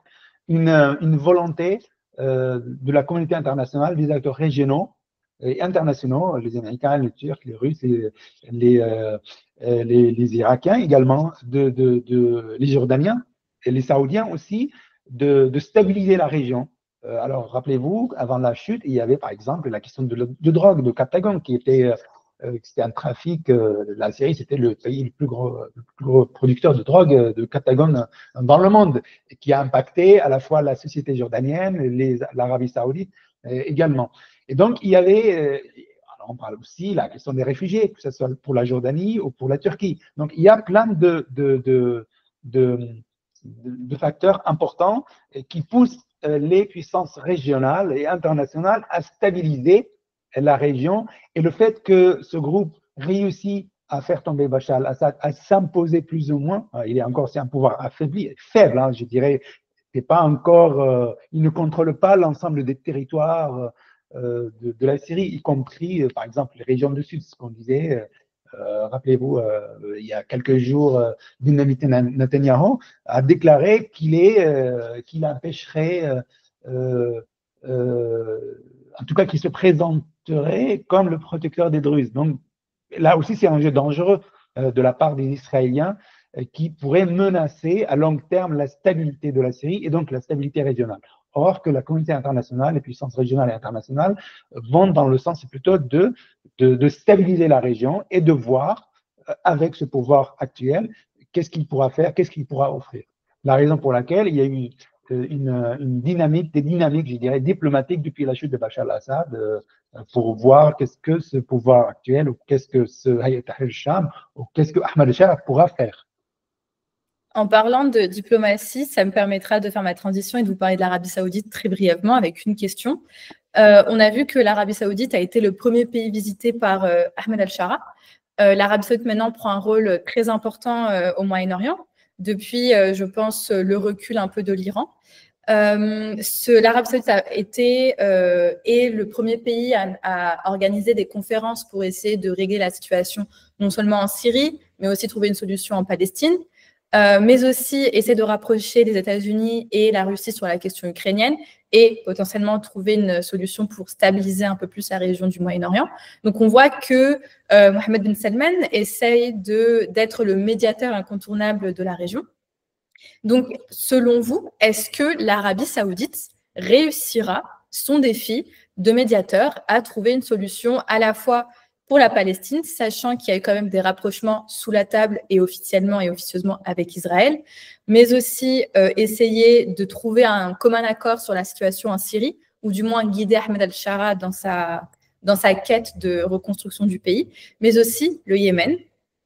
Speaker 1: une volonté de la communauté internationale, des acteurs régionaux et internationaux, les Américains, les Turcs, les Russes, les Irakiens également, les Jordaniens et les Saoudiens aussi, de stabiliser la région. Alors, rappelez-vous, avant la chute, il y avait par exemple la question de drogue, de Captagon, qui était c'était un trafic. La Syrie, c'était le pays le plus gros producteur de drogue de Captagon dans le monde, qui a impacté à la fois la société jordanienne, l'Arabie saoudite également. Et donc, il y avait, alors on parle aussi de la question des réfugiés, que ce soit pour la Jordanie ou pour la Turquie. Donc, il y a plein de facteurs importants qui poussent les puissances régionales et internationales à stabiliser la région, et le fait que ce groupe réussit à faire tomber Bachar al-Assad, à s'imposer plus ou moins, il est encore, c'est un pouvoir affaibli, faible, hein, je dirais, c'est pas encore, il ne contrôle pas l'ensemble des territoires de la Syrie, y compris, par exemple, les régions du Sud, ce qu'on disait. Rappelez-vous, il y a quelques jours, Benjamin Netanyahu a déclaré qu'il empêcherait, en tout cas, qu'il se présenterait comme le protecteur des Druzes. Donc, là aussi, c'est un jeu dangereux de la part des Israéliens qui pourrait menacer à long terme la stabilité de la Syrie et donc la stabilité régionale. Or que la communauté internationale, les puissances régionales et internationales vont dans le sens plutôt de stabiliser la région et de voir avec ce pouvoir actuel qu'est-ce qu'il pourra faire, qu'est-ce qu'il pourra offrir. La raison pour laquelle il y a eu des dynamiques, je dirais, diplomatiques depuis la chute de Bachar al-Assad pour voir qu'est-ce que ce pouvoir actuel ou qu'est-ce que ce Hayat Tahrir al-Sham ou qu'est-ce que Ahmed El-Sharaa pourra faire.
Speaker 2: En parlant de diplomatie, ça me permettra de faire ma transition et de vous parler de l'Arabie Saoudite très brièvement avec une question. On a vu que l'Arabie Saoudite a été le premier pays visité par Ahmed El-Sharaa. L'Arabie Saoudite maintenant prend un rôle très important au Moyen-Orient depuis, je pense, le recul un peu de l'Iran. L'Arabie Saoudite a été est le premier pays à organiser des conférences pour essayer de régler la situation non seulement en Syrie, mais aussi trouver une solution en Palestine. Mais aussi essayer de rapprocher les États-Unis et la Russie sur la question ukrainienne et potentiellement trouver une solution pour stabiliser un peu plus la région du Moyen-Orient. Donc, on voit que Mohammed bin Salman essaye d'être le médiateur incontournable de la région. Donc, selon vous, est-ce que l'Arabie saoudite réussira son défi de médiateur à trouver une solution à la fois pour la Palestine, sachant qu'il y a eu quand même des rapprochements sous la table et officiellement et officieusement avec Israël, mais aussi essayer de trouver un commun accord sur la situation en Syrie, ou du moins guider Ahmed El-Sharaa dans sa quête de reconstruction du pays, mais aussi le Yémen,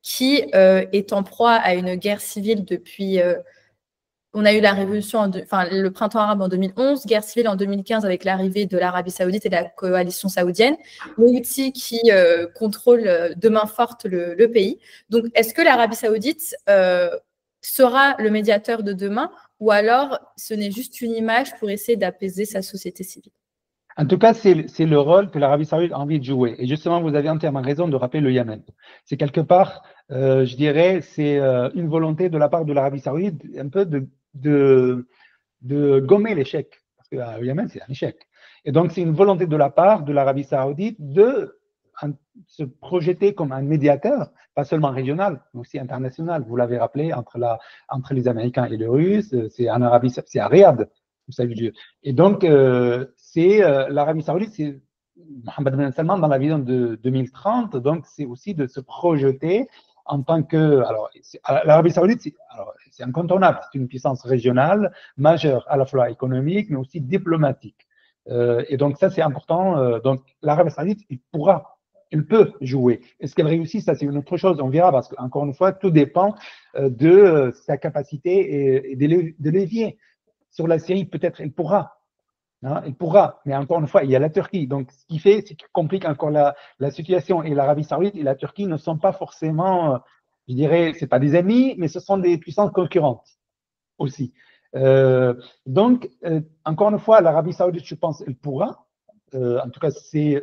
Speaker 2: qui est en proie à une guerre civile depuis on a eu la révolution, le printemps arabe en 2011, guerre civile en 2015 avec l'arrivée de l'Arabie saoudite et de la coalition saoudienne, les Houthis qui contrôlent de main forte le pays. Donc, est-ce que l'Arabie saoudite sera le médiateur de demain ou alors ce n'est juste une image pour essayer d'apaiser sa société civile?
Speaker 1: En tout cas, c'est le rôle que l'Arabie saoudite a envie de jouer. Et justement, vous avez entièrement raison de rappeler le Yémen. C'est quelque part, je dirais, c'est une volonté de la part de l'Arabie saoudite un peu de gommer l'échec. Parce que le Yémen, c'est un échec. Et donc, c'est une volonté de la part de l'Arabie saoudite de se projeter comme un médiateur, pas seulement régional, mais aussi international. Vous l'avez rappelé, entre les Américains et les Russes, c'est en Arabie, c'est à Riyad. Et donc, l'Arabie saoudite, c'est Mohammed Ben Salman dans la vision de 2030, donc c'est aussi de se projeter en tant que… Alors, l'Arabie saoudite, c'est incontournable, c'est une puissance régionale majeure, à la fois économique, mais aussi diplomatique. Et donc, ça, c'est important. Donc, l'Arabie saoudite, il peut jouer. Est-ce qu'elle réussit? Ça, c'est une autre chose. On verra, parce qu'encore une fois, tout dépend de sa capacité et de levier. Sur la Syrie, peut-être elle pourra. Hein, elle pourra, mais encore une fois, il y a la Turquie. Donc, ce qui fait, c'est qu'il complique encore la situation. Et l'Arabie saoudite et la Turquie ne sont pas forcément, je dirais, ce pas des amis, mais ce sont des puissances concurrentes aussi. Donc, encore une fois, l'Arabie saoudite, je pense, elle pourra. En tout cas, c'est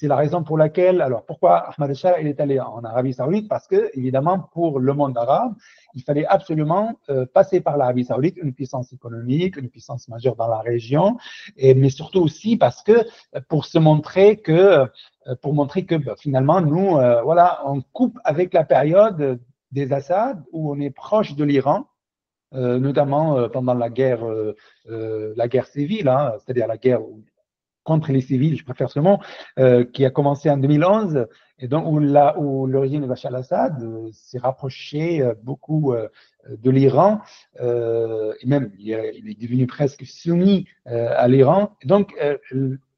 Speaker 1: la raison pour laquelle, alors pourquoi Ahmed el-Shara est allé en Arabie saoudite? Parce que, évidemment, pour le monde arabe, il fallait absolument passer par l'Arabie saoudite, une puissance économique, une puissance majeure dans la région, mais surtout aussi parce que pour montrer que finalement, nous, voilà, on coupe avec la période des Assad où on est proche de l'Iran. Notamment pendant la guerre civile, hein, c'est-à-dire la guerre contre les civils, je préfère ce mot, qui a commencé en 2011, et donc où le régime de Bachar al-Assad s'est rapproché beaucoup de l'Iran, et même il est devenu presque soumis à l'Iran. Donc,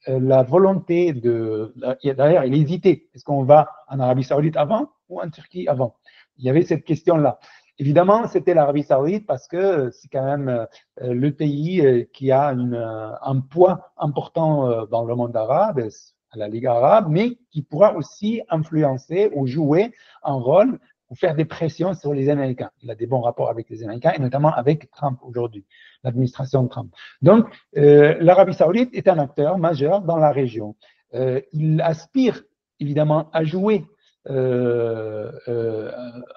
Speaker 1: la volonté d'ailleurs, il hésitait. Est-ce qu'on va en Arabie Saoudite avant ou en Turquie avant? Il y avait cette question-là. Évidemment, c'était l'Arabie saoudite parce que c'est quand même le pays qui a un poids important dans le monde arabe, à la Ligue arabe, mais qui pourra aussi influencer ou jouer un rôle ou faire des pressions sur les Américains. Il a des bons rapports avec les Américains et notamment avec Trump aujourd'hui, l'administration de Trump. Donc, l'Arabie saoudite est un acteur majeur dans la région. Il aspire évidemment à jouer un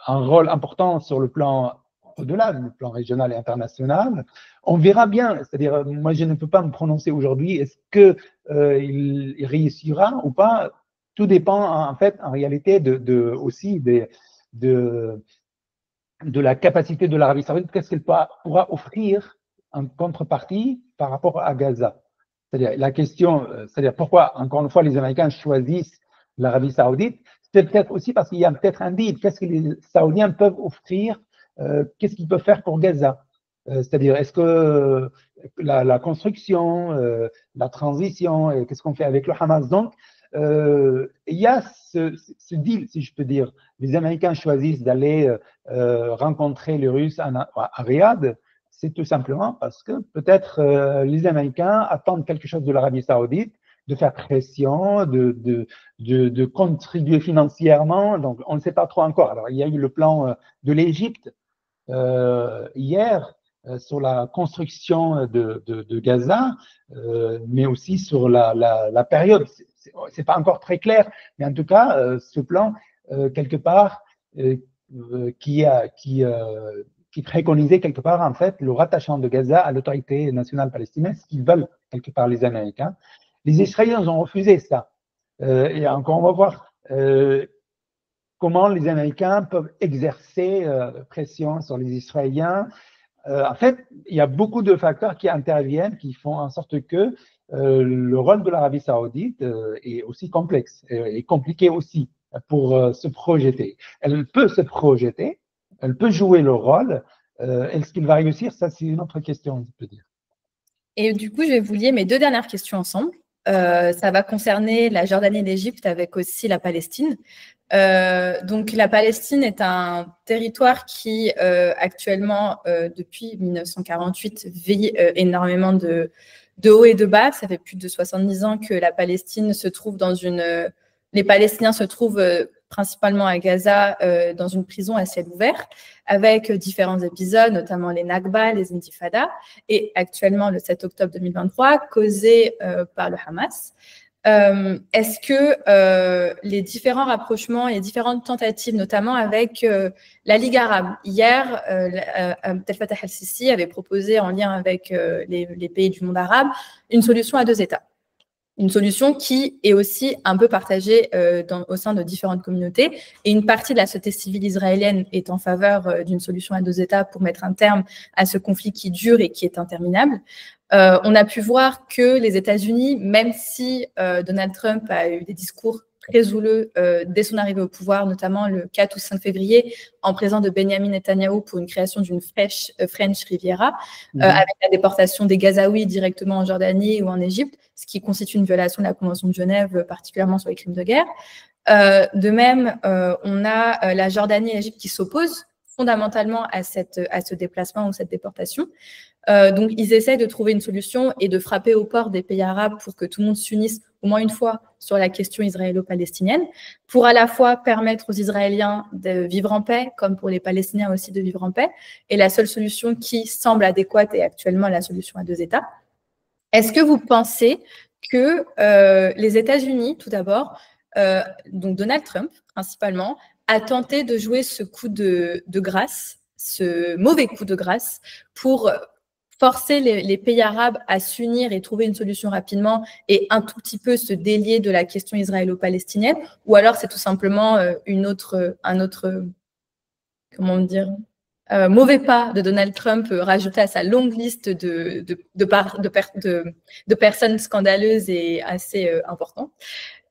Speaker 1: rôle important sur le plan au-delà, le plan régional et international. On verra bien, c'est-à-dire, moi je ne peux pas me prononcer aujourd'hui, est-ce qu'il réussira ou pas? Tout dépend en fait, en réalité, aussi de la capacité de l'Arabie saoudite, qu'est-ce qu'elle pourra offrir en contrepartie par rapport à Gaza. C'est-à-dire, la question, c'est-à-dire pourquoi, encore une fois, les Américains choisissent l'Arabie saoudite, c'est peut-être aussi parce qu'il y a peut-être un deal. Qu'est-ce que les Saoudiens peuvent offrir? Qu'est-ce qu'ils peuvent faire pour Gaza? C'est-à-dire, est-ce que la construction, la transition, qu'est-ce qu'on fait avec le Hamas? Donc, il y a ce deal, si je peux dire. Les Américains choisissent d'aller rencontrer les Russes à Riyad. C'est tout simplement parce que peut-être les Américains attendent quelque chose de l'Arabie saoudite, de faire pression, de contribuer financièrement. Donc, on ne sait pas trop encore. Alors, il y a eu le plan de l'Égypte hier sur la construction de Gaza, mais aussi sur la période. C'est pas encore très clair, mais en tout cas, ce plan, quelque part, qui préconisait quelque part, en fait, le rattachement de Gaza à l'autorité nationale palestinienne, ce qu'ils veulent quelque part les Américains. Les Israéliens ont refusé ça. Et encore, on va voir comment les Américains peuvent exercer pression sur les Israéliens. En fait, il y a beaucoup de facteurs qui interviennent, qui font en sorte que le rôle de l'Arabie saoudite est aussi complexe et compliqué aussi pour se projeter. Elle peut se projeter, elle peut jouer le rôle. Est-ce qu'il va réussir? Ça, c'est une autre question, je peux dire.
Speaker 2: Et du coup, je vais vous lier mes deux dernières questions ensemble. Ça va concerner la Jordanie et l'Égypte avec aussi la Palestine. Donc, la Palestine est un territoire qui, actuellement, depuis 1948, vit énormément de haut et de bas. Ça fait plus de 70 ans que la Palestine se trouve dans les Palestiniens se trouvent principalement à Gaza, dans une prison à ciel ouvert, avec différents épisodes, notamment les Nakba, les Intifadas, et actuellement, le 7 octobre 2023, causés par le Hamas. Est-ce que les différents rapprochements et les différentes tentatives, notamment avec la Ligue arabe, hier, Abdel Fattah el-Sisi avait proposé, en lien avec les pays du monde arabe, une solution à 2 États. Une solution qui est aussi un peu partagée au sein de différentes communautés. Et une partie de la société civile israélienne est en faveur d'une solution à 2 États pour mettre un terme à ce conflit qui dure et qui est interminable. On a pu voir que les États-Unis, même si Donald Trump a eu des discours très houleux dès son arrivée au pouvoir, notamment le 4 ou 5 février, en présence de Benjamin Netanyahou pour une création d'une French Riviera, avec la déportation des Gazaouis directement en Jordanie ou en Égypte, ce qui constitue une violation de la Convention de Genève, particulièrement sur les crimes de guerre. De même, on a la Jordanie et l'Égypte qui s'opposent fondamentalement à ce déplacement ou cette déportation. Donc, ils essaient de trouver une solution et de frapper aux portes des pays arabes pour que tout le monde s'unisse au moins une fois sur la question israélo-palestinienne, pour à la fois permettre aux Israéliens de vivre en paix, comme pour les Palestiniens aussi de vivre en paix. Et la seule solution qui semble adéquate est actuellement la solution à 2 États. Est-ce que vous pensez que les États-Unis, tout d'abord, donc Donald Trump principalement, a tenté de jouer ce coup de grâce, ce mauvais coup de grâce, pour forcer les pays arabes à s'unir et trouver une solution rapidement et un tout petit peu se délier de la question israélo-palestinienne, ou alors c'est tout simplement un autre, comment dire, mauvais pas de Donald Trump rajouté à sa longue liste de personnes scandaleuses et assez importantes.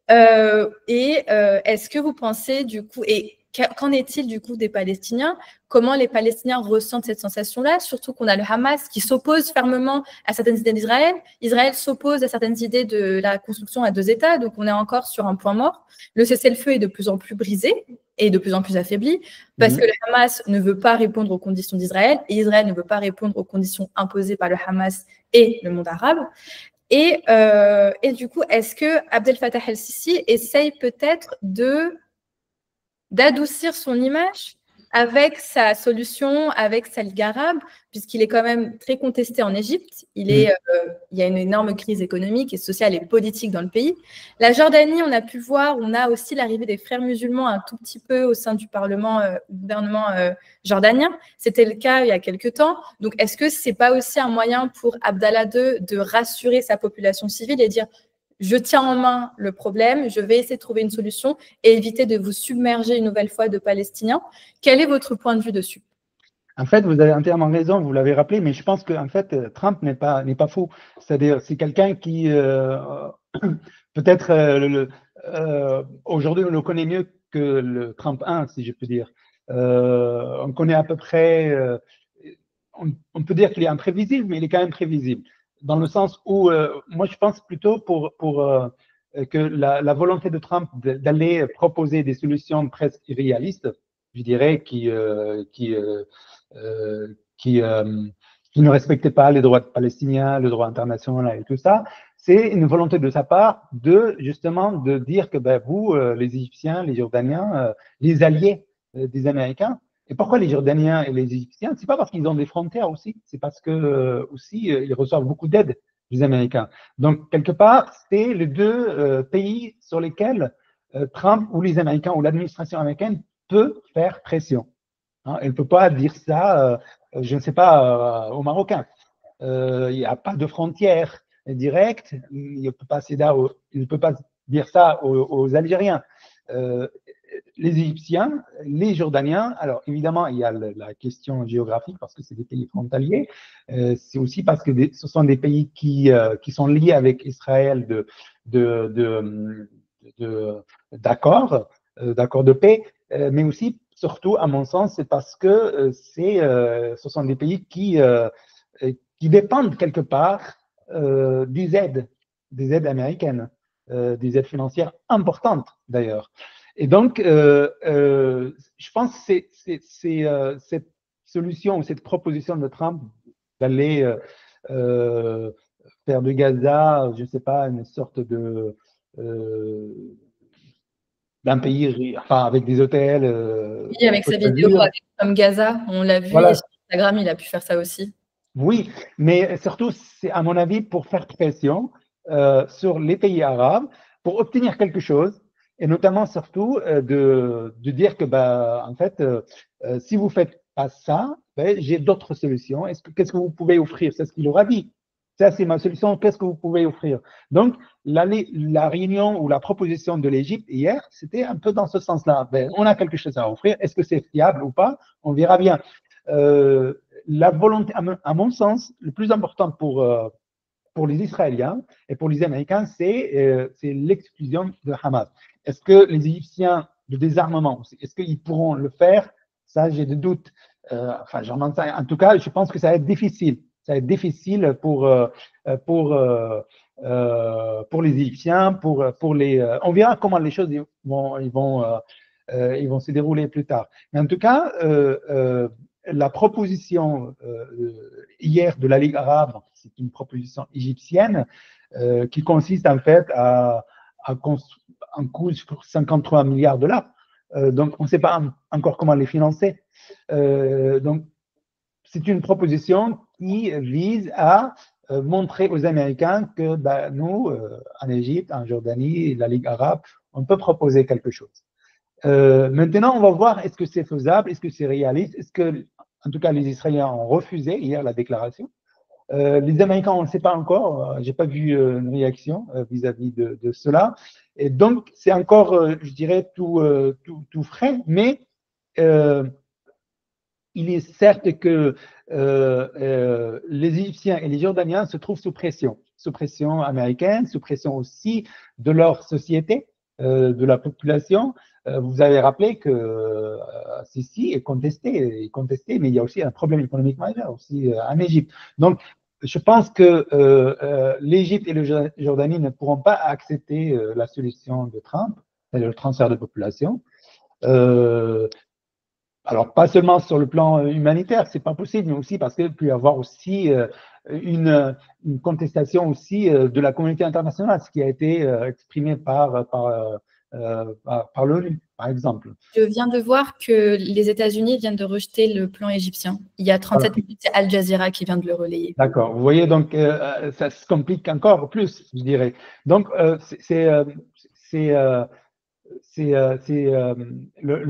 Speaker 2: Est-ce que vous pensez du coup, et qu'en est-il du coup des Palestiniens? Comment les Palestiniens ressentent cette sensation-là? Surtout qu'on a le Hamas qui s'oppose fermement à certaines idées d'Israël. Israël s'oppose à certaines idées de la construction à 2 États, donc on est encore sur un point mort. Le cessez-le-feu est de plus en plus brisé et de plus en plus affaibli parce que le Hamas ne veut pas répondre aux conditions d'Israël et Israël ne veut pas répondre aux conditions imposées par le Hamas et le monde arabe. Et du coup, est-ce que Abdel Fattah el-Sisi essaye peut-être d'adoucir son image avec sa solution, avec sa Ligue arabe, puisqu'il est quand même très contesté en Égypte. Il y a une énorme crise économique et sociale et politique dans le pays. La Jordanie, on a pu voir, on a aussi l'arrivée des frères musulmans un tout petit peu au sein du gouvernement jordanien. C'était le cas il y a quelques temps. Donc, est-ce que ce n'est pas aussi un moyen pour Abdallah II de rassurer sa population civile et dire je tiens en main le problème, je vais essayer de trouver une solution et éviter de vous submerger une nouvelle fois de Palestiniens. Quel est votre point de vue dessus?
Speaker 1: En fait, vous avez entièrement raison, vous l'avez rappelé, mais je pense que en fait, Trump n'est pas faux. C'est-à-dire, c'est quelqu'un qui peut-être aujourd'hui on le connaît mieux que le Trump 1, si je peux dire. On connaît à peu près. On peut dire qu'il est imprévisible, mais il est quand même prévisible, dans le sens où moi je pense plutôt que la volonté de Trump d'aller proposer des solutions presque irréalistes, je dirais, qui ne respectaient pas les droits palestiniens, le droit international et tout ça, c'est une volonté de sa part justement de dire que vous, les Égyptiens, les Jordaniens, les alliés des Américains. Et pourquoi les Jordaniens et les Égyptiens? C'est pas parce qu'ils ont des frontières aussi, c'est parce que aussi ils reçoivent beaucoup d'aide des Américains. Donc quelque part, c'est les deux pays sur lesquels Trump ou les Américains ou l'administration américaine peut faire pression. Hein, elle ne peut pas dire ça, je ne sais pas, aux Marocains. Il n'y a pas de frontière directe. Il ne peut pas dire ça aux Algériens. Les Égyptiens, les Jordaniens, alors évidemment, il y a la question géographique parce que c'est des pays frontaliers. C'est aussi parce que ce sont des pays qui sont liés avec Israël d'accords de paix, mais aussi, surtout, à mon sens, c'est parce que ce sont des pays qui dépendent quelque part des aides américaines, des aides financières importantes d'ailleurs. Et donc, je pense que cette solution ou cette proposition de Trump d'aller faire de Gaza, je ne sais pas, une sorte de d'un pays, enfin, avec des hôtels.
Speaker 2: Oui, avec sa vidéo comme Gaza, on l'a vu,
Speaker 1: voilà.
Speaker 2: et sur Instagram, il a pu faire ça aussi.
Speaker 1: Oui, mais surtout, c'est à mon avis pour faire pression sur les pays arabes pour obtenir quelque chose, et notamment surtout de dire que, bah, en fait, si vous ne faites pas ça, ben, j'ai d'autres solutions. Qu'est-ce que vous pouvez offrir? C'est ce qu'il aura dit. Ça, c'est ma solution. Qu'est-ce que vous pouvez offrir? Donc, la réunion ou la proposition de l'Égypte hier, c'était un peu dans ce sens-là. Ben, on a quelque chose à offrir. Est-ce que c'est fiable ou pas? On verra bien. La volonté, à mon sens, le plus important pour les Israéliens et pour les Américains, c'est l'exclusion de Hamas. Est-ce que les Égyptiens, de désarmement, est-ce qu'ils pourront le faire? Ça, j'ai des doutes. Enfin, en tout cas, je pense que ça va être difficile. Ça va être difficile pour les Égyptiens, pour les. On verra comment les choses ils vont se dérouler plus tard. Mais en tout cas, la proposition hier de la Ligue arabe, c'est une proposition égyptienne qui consiste en fait à un coût sur 53 milliards de dollars. Donc, on ne sait pas encore comment les financer. Donc, c'est une proposition qui vise à montrer aux Américains que bah, nous, en Égypte, en Jordanie, la Ligue arabe, on peut proposer quelque chose. Maintenant, on va voir est-ce que c'est faisable, est-ce que c'est réaliste, est-ce que, en tout cas, les Israéliens ont refusé hier la déclaration. Les Américains, on ne sait pas encore. Je n'ai pas vu une réaction vis-à-vis de cela. Et donc, c'est encore, je dirais, tout frais, mais il est certes que les Égyptiens et les Jordaniens se trouvent sous pression américaine, sous pression aussi de leur société, de la population. Vous avez rappelé que Sisi est contesté, mais il y a aussi un problème économique majeur aussi en Égypte. Donc, je pense que l'Égypte et la Jordanie ne pourront pas accepter la solution de Trump, c'est-à-dire le transfert de population. Alors, pas seulement sur le plan humanitaire, c'est pas possible, mais aussi parce qu'il peut y avoir aussi une contestation aussi de la communauté internationale, ce qui a été exprimé par l'ONU, par exemple.
Speaker 2: Je viens de voir que les États-Unis viennent de rejeter le plan égyptien. Il y a 37 minutes, c'est Al Jazeera qui vient de le relayer.
Speaker 1: D'accord. Vous voyez, donc ça se complique encore plus, je dirais. Donc, le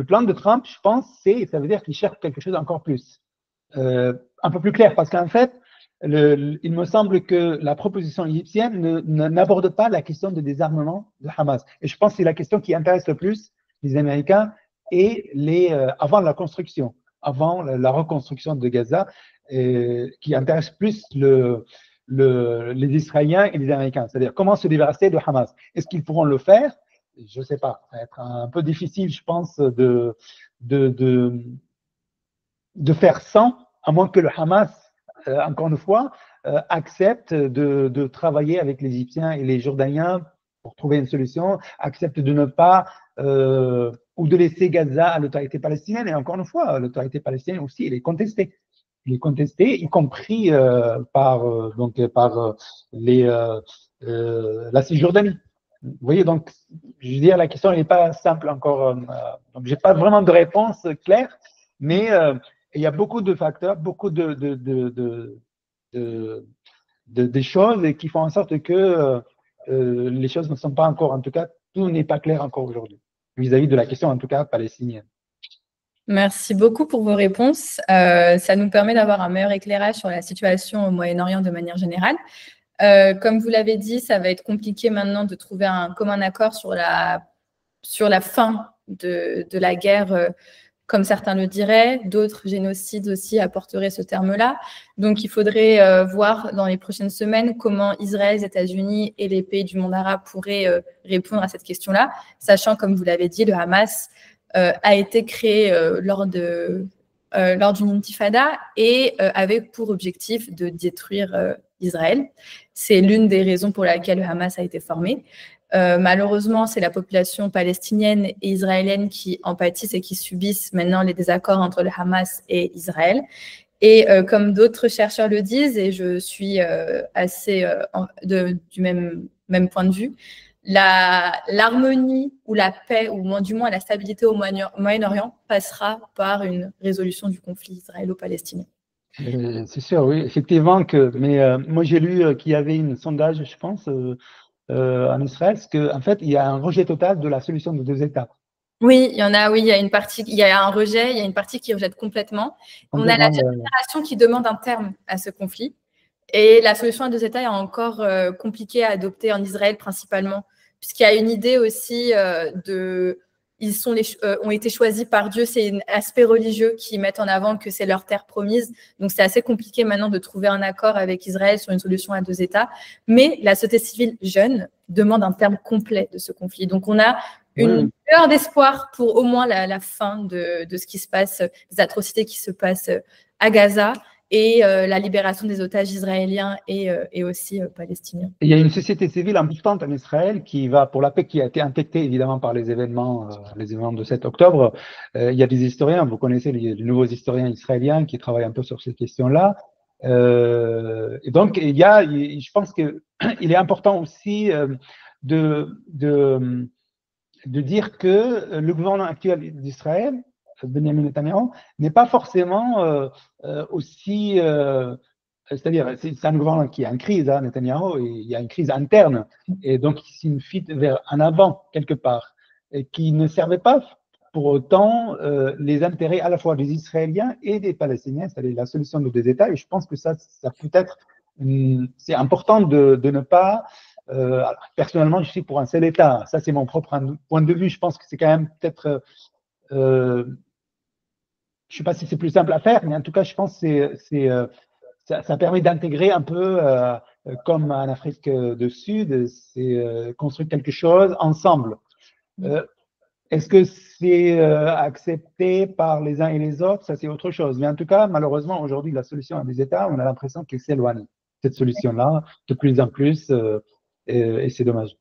Speaker 1: plan de Trump, je pense, ça veut dire qu'il cherche quelque chose encore plus, un peu plus clair, parce qu'en fait, il me semble que la proposition égyptienne n'aborde pas la question de désarmement de Hamas. Et je pense que c'est la question qui intéresse le plus les Américains et avant la construction, avant la reconstruction de Gaza, qui intéresse plus les Israéliens et les Américains. C'est-à-dire comment se débarrasser de Hamas. Est-ce qu'ils pourront le faire? Je ne sais pas, ça va être un peu difficile, je pense, de faire sans, à moins que le Hamas, encore une fois, accepte de travailler avec les Égyptiens et les Jordaniens pour trouver une solution, accepte de ne pas, ou de laisser Gaza à l'autorité palestinienne. Et encore une fois, l'autorité palestinienne aussi, elle est contestée. Elle est contestée, y compris par la Cisjordanie. Vous voyez, donc, je veux dire, la question n'est pas simple encore. Donc, je n'ai pas vraiment de réponse claire, mais il y a beaucoup de facteurs, beaucoup de choses qui font en sorte que les choses ne sont pas encore, en tout cas, tout n'est pas clair encore aujourd'hui, vis-à-vis de la question, en tout cas, palestinienne.
Speaker 2: Merci beaucoup pour vos réponses. Ça nous permet d'avoir un meilleur éclairage sur la situation au Moyen-Orient de manière générale. Comme vous l'avez dit, ça va être compliqué maintenant de trouver un commun accord sur la fin de la guerre, comme certains le diraient. D'autres génocides aussi apporteraient ce terme-là. Donc, il faudrait voir dans les prochaines semaines comment Israël, les États-Unis et les pays du monde arabe pourraient répondre à cette question-là, sachant, comme vous l'avez dit, le Hamas a été créé lors d'une intifada et avec pour objectif de détruire Israël. C'est l'une des raisons pour laquelle le Hamas a été formé. Malheureusement, c'est la population palestinienne et israélienne qui en pâtissent et qui subissent maintenant les désaccords entre le Hamas et Israël. Et comme d'autres chercheurs le disent, et je suis assez du même point de vue, l'harmonie ou la paix, ou du moins la stabilité au Moyen-Orient passera par une résolution du conflit israélo-palestinien.
Speaker 1: C'est sûr, oui, effectivement. Mais moi, j'ai lu qu'il y avait un sondage, je pense, en Israël, parce qu'en fait, il y a un rejet total de la solution de 2 États.
Speaker 2: Oui, il y en a, oui, il y a une partie, il y a un rejet, il y a une partie qui rejette complètement. On a la génération qui demande un terme à ce conflit. Et la solution à 2 États est encore compliquée à adopter en Israël principalement, puisqu'il y a une idée aussi ils ont été choisis par Dieu, c'est un aspect religieux qui mettent en avant que c'est leur terre promise. Donc c'est assez compliqué maintenant de trouver un accord avec Israël sur une solution à 2 États. Mais la société civile jeune demande un terme complet de ce conflit. Donc on a une lueur d'espoir pour au moins la fin de ce qui se passe, des atrocités qui se passent à Gaza, et la libération des otages israéliens et aussi palestiniens.
Speaker 1: Il y a une société civile importante en Israël qui va pour la paix, qui a été infectée évidemment par les événements de 7 octobre. Il y a des historiens, vous connaissez les nouveaux historiens israéliens qui travaillent un peu sur ces questions-là. Et donc, je pense qu'il est important aussi de dire que le gouvernement actuel d'Israël, Benjamin Netanyahu, n'est pas forcément aussi… c'est-à-dire, c'est un gouvernement qui est en crise, hein, Netanyahu, et il y a une crise interne, et donc c'est une fuite vers un avant, quelque part, et qui ne servait pas pour autant les intérêts à la fois des Israéliens et des Palestiniens, c'est-à-dire la solution de 2 États, et je pense que ça peut être… c'est important de ne pas… personnellement, je suis pour un seul État. Ça, c'est mon propre point de vue. Je pense que c'est quand même peut-être… je ne sais pas si c'est plus simple à faire, mais en tout cas, je pense que ça permet d'intégrer un peu, comme en Afrique du Sud, c'est construire quelque chose ensemble. Est-ce que c'est accepté par les uns et les autres? Ça, c'est autre chose. Mais en tout cas, malheureusement, aujourd'hui, la solution à 2 États, on a l'impression qu'elle s'éloigne, cette solution-là, de plus en plus, et c'est dommage.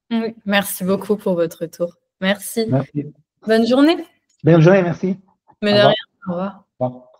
Speaker 2: Oui, merci beaucoup pour votre retour. Merci.
Speaker 1: Merci.
Speaker 2: Bonne journée.
Speaker 1: Bonne journée, merci.
Speaker 2: Mais de rien. Au revoir.
Speaker 1: Au revoir.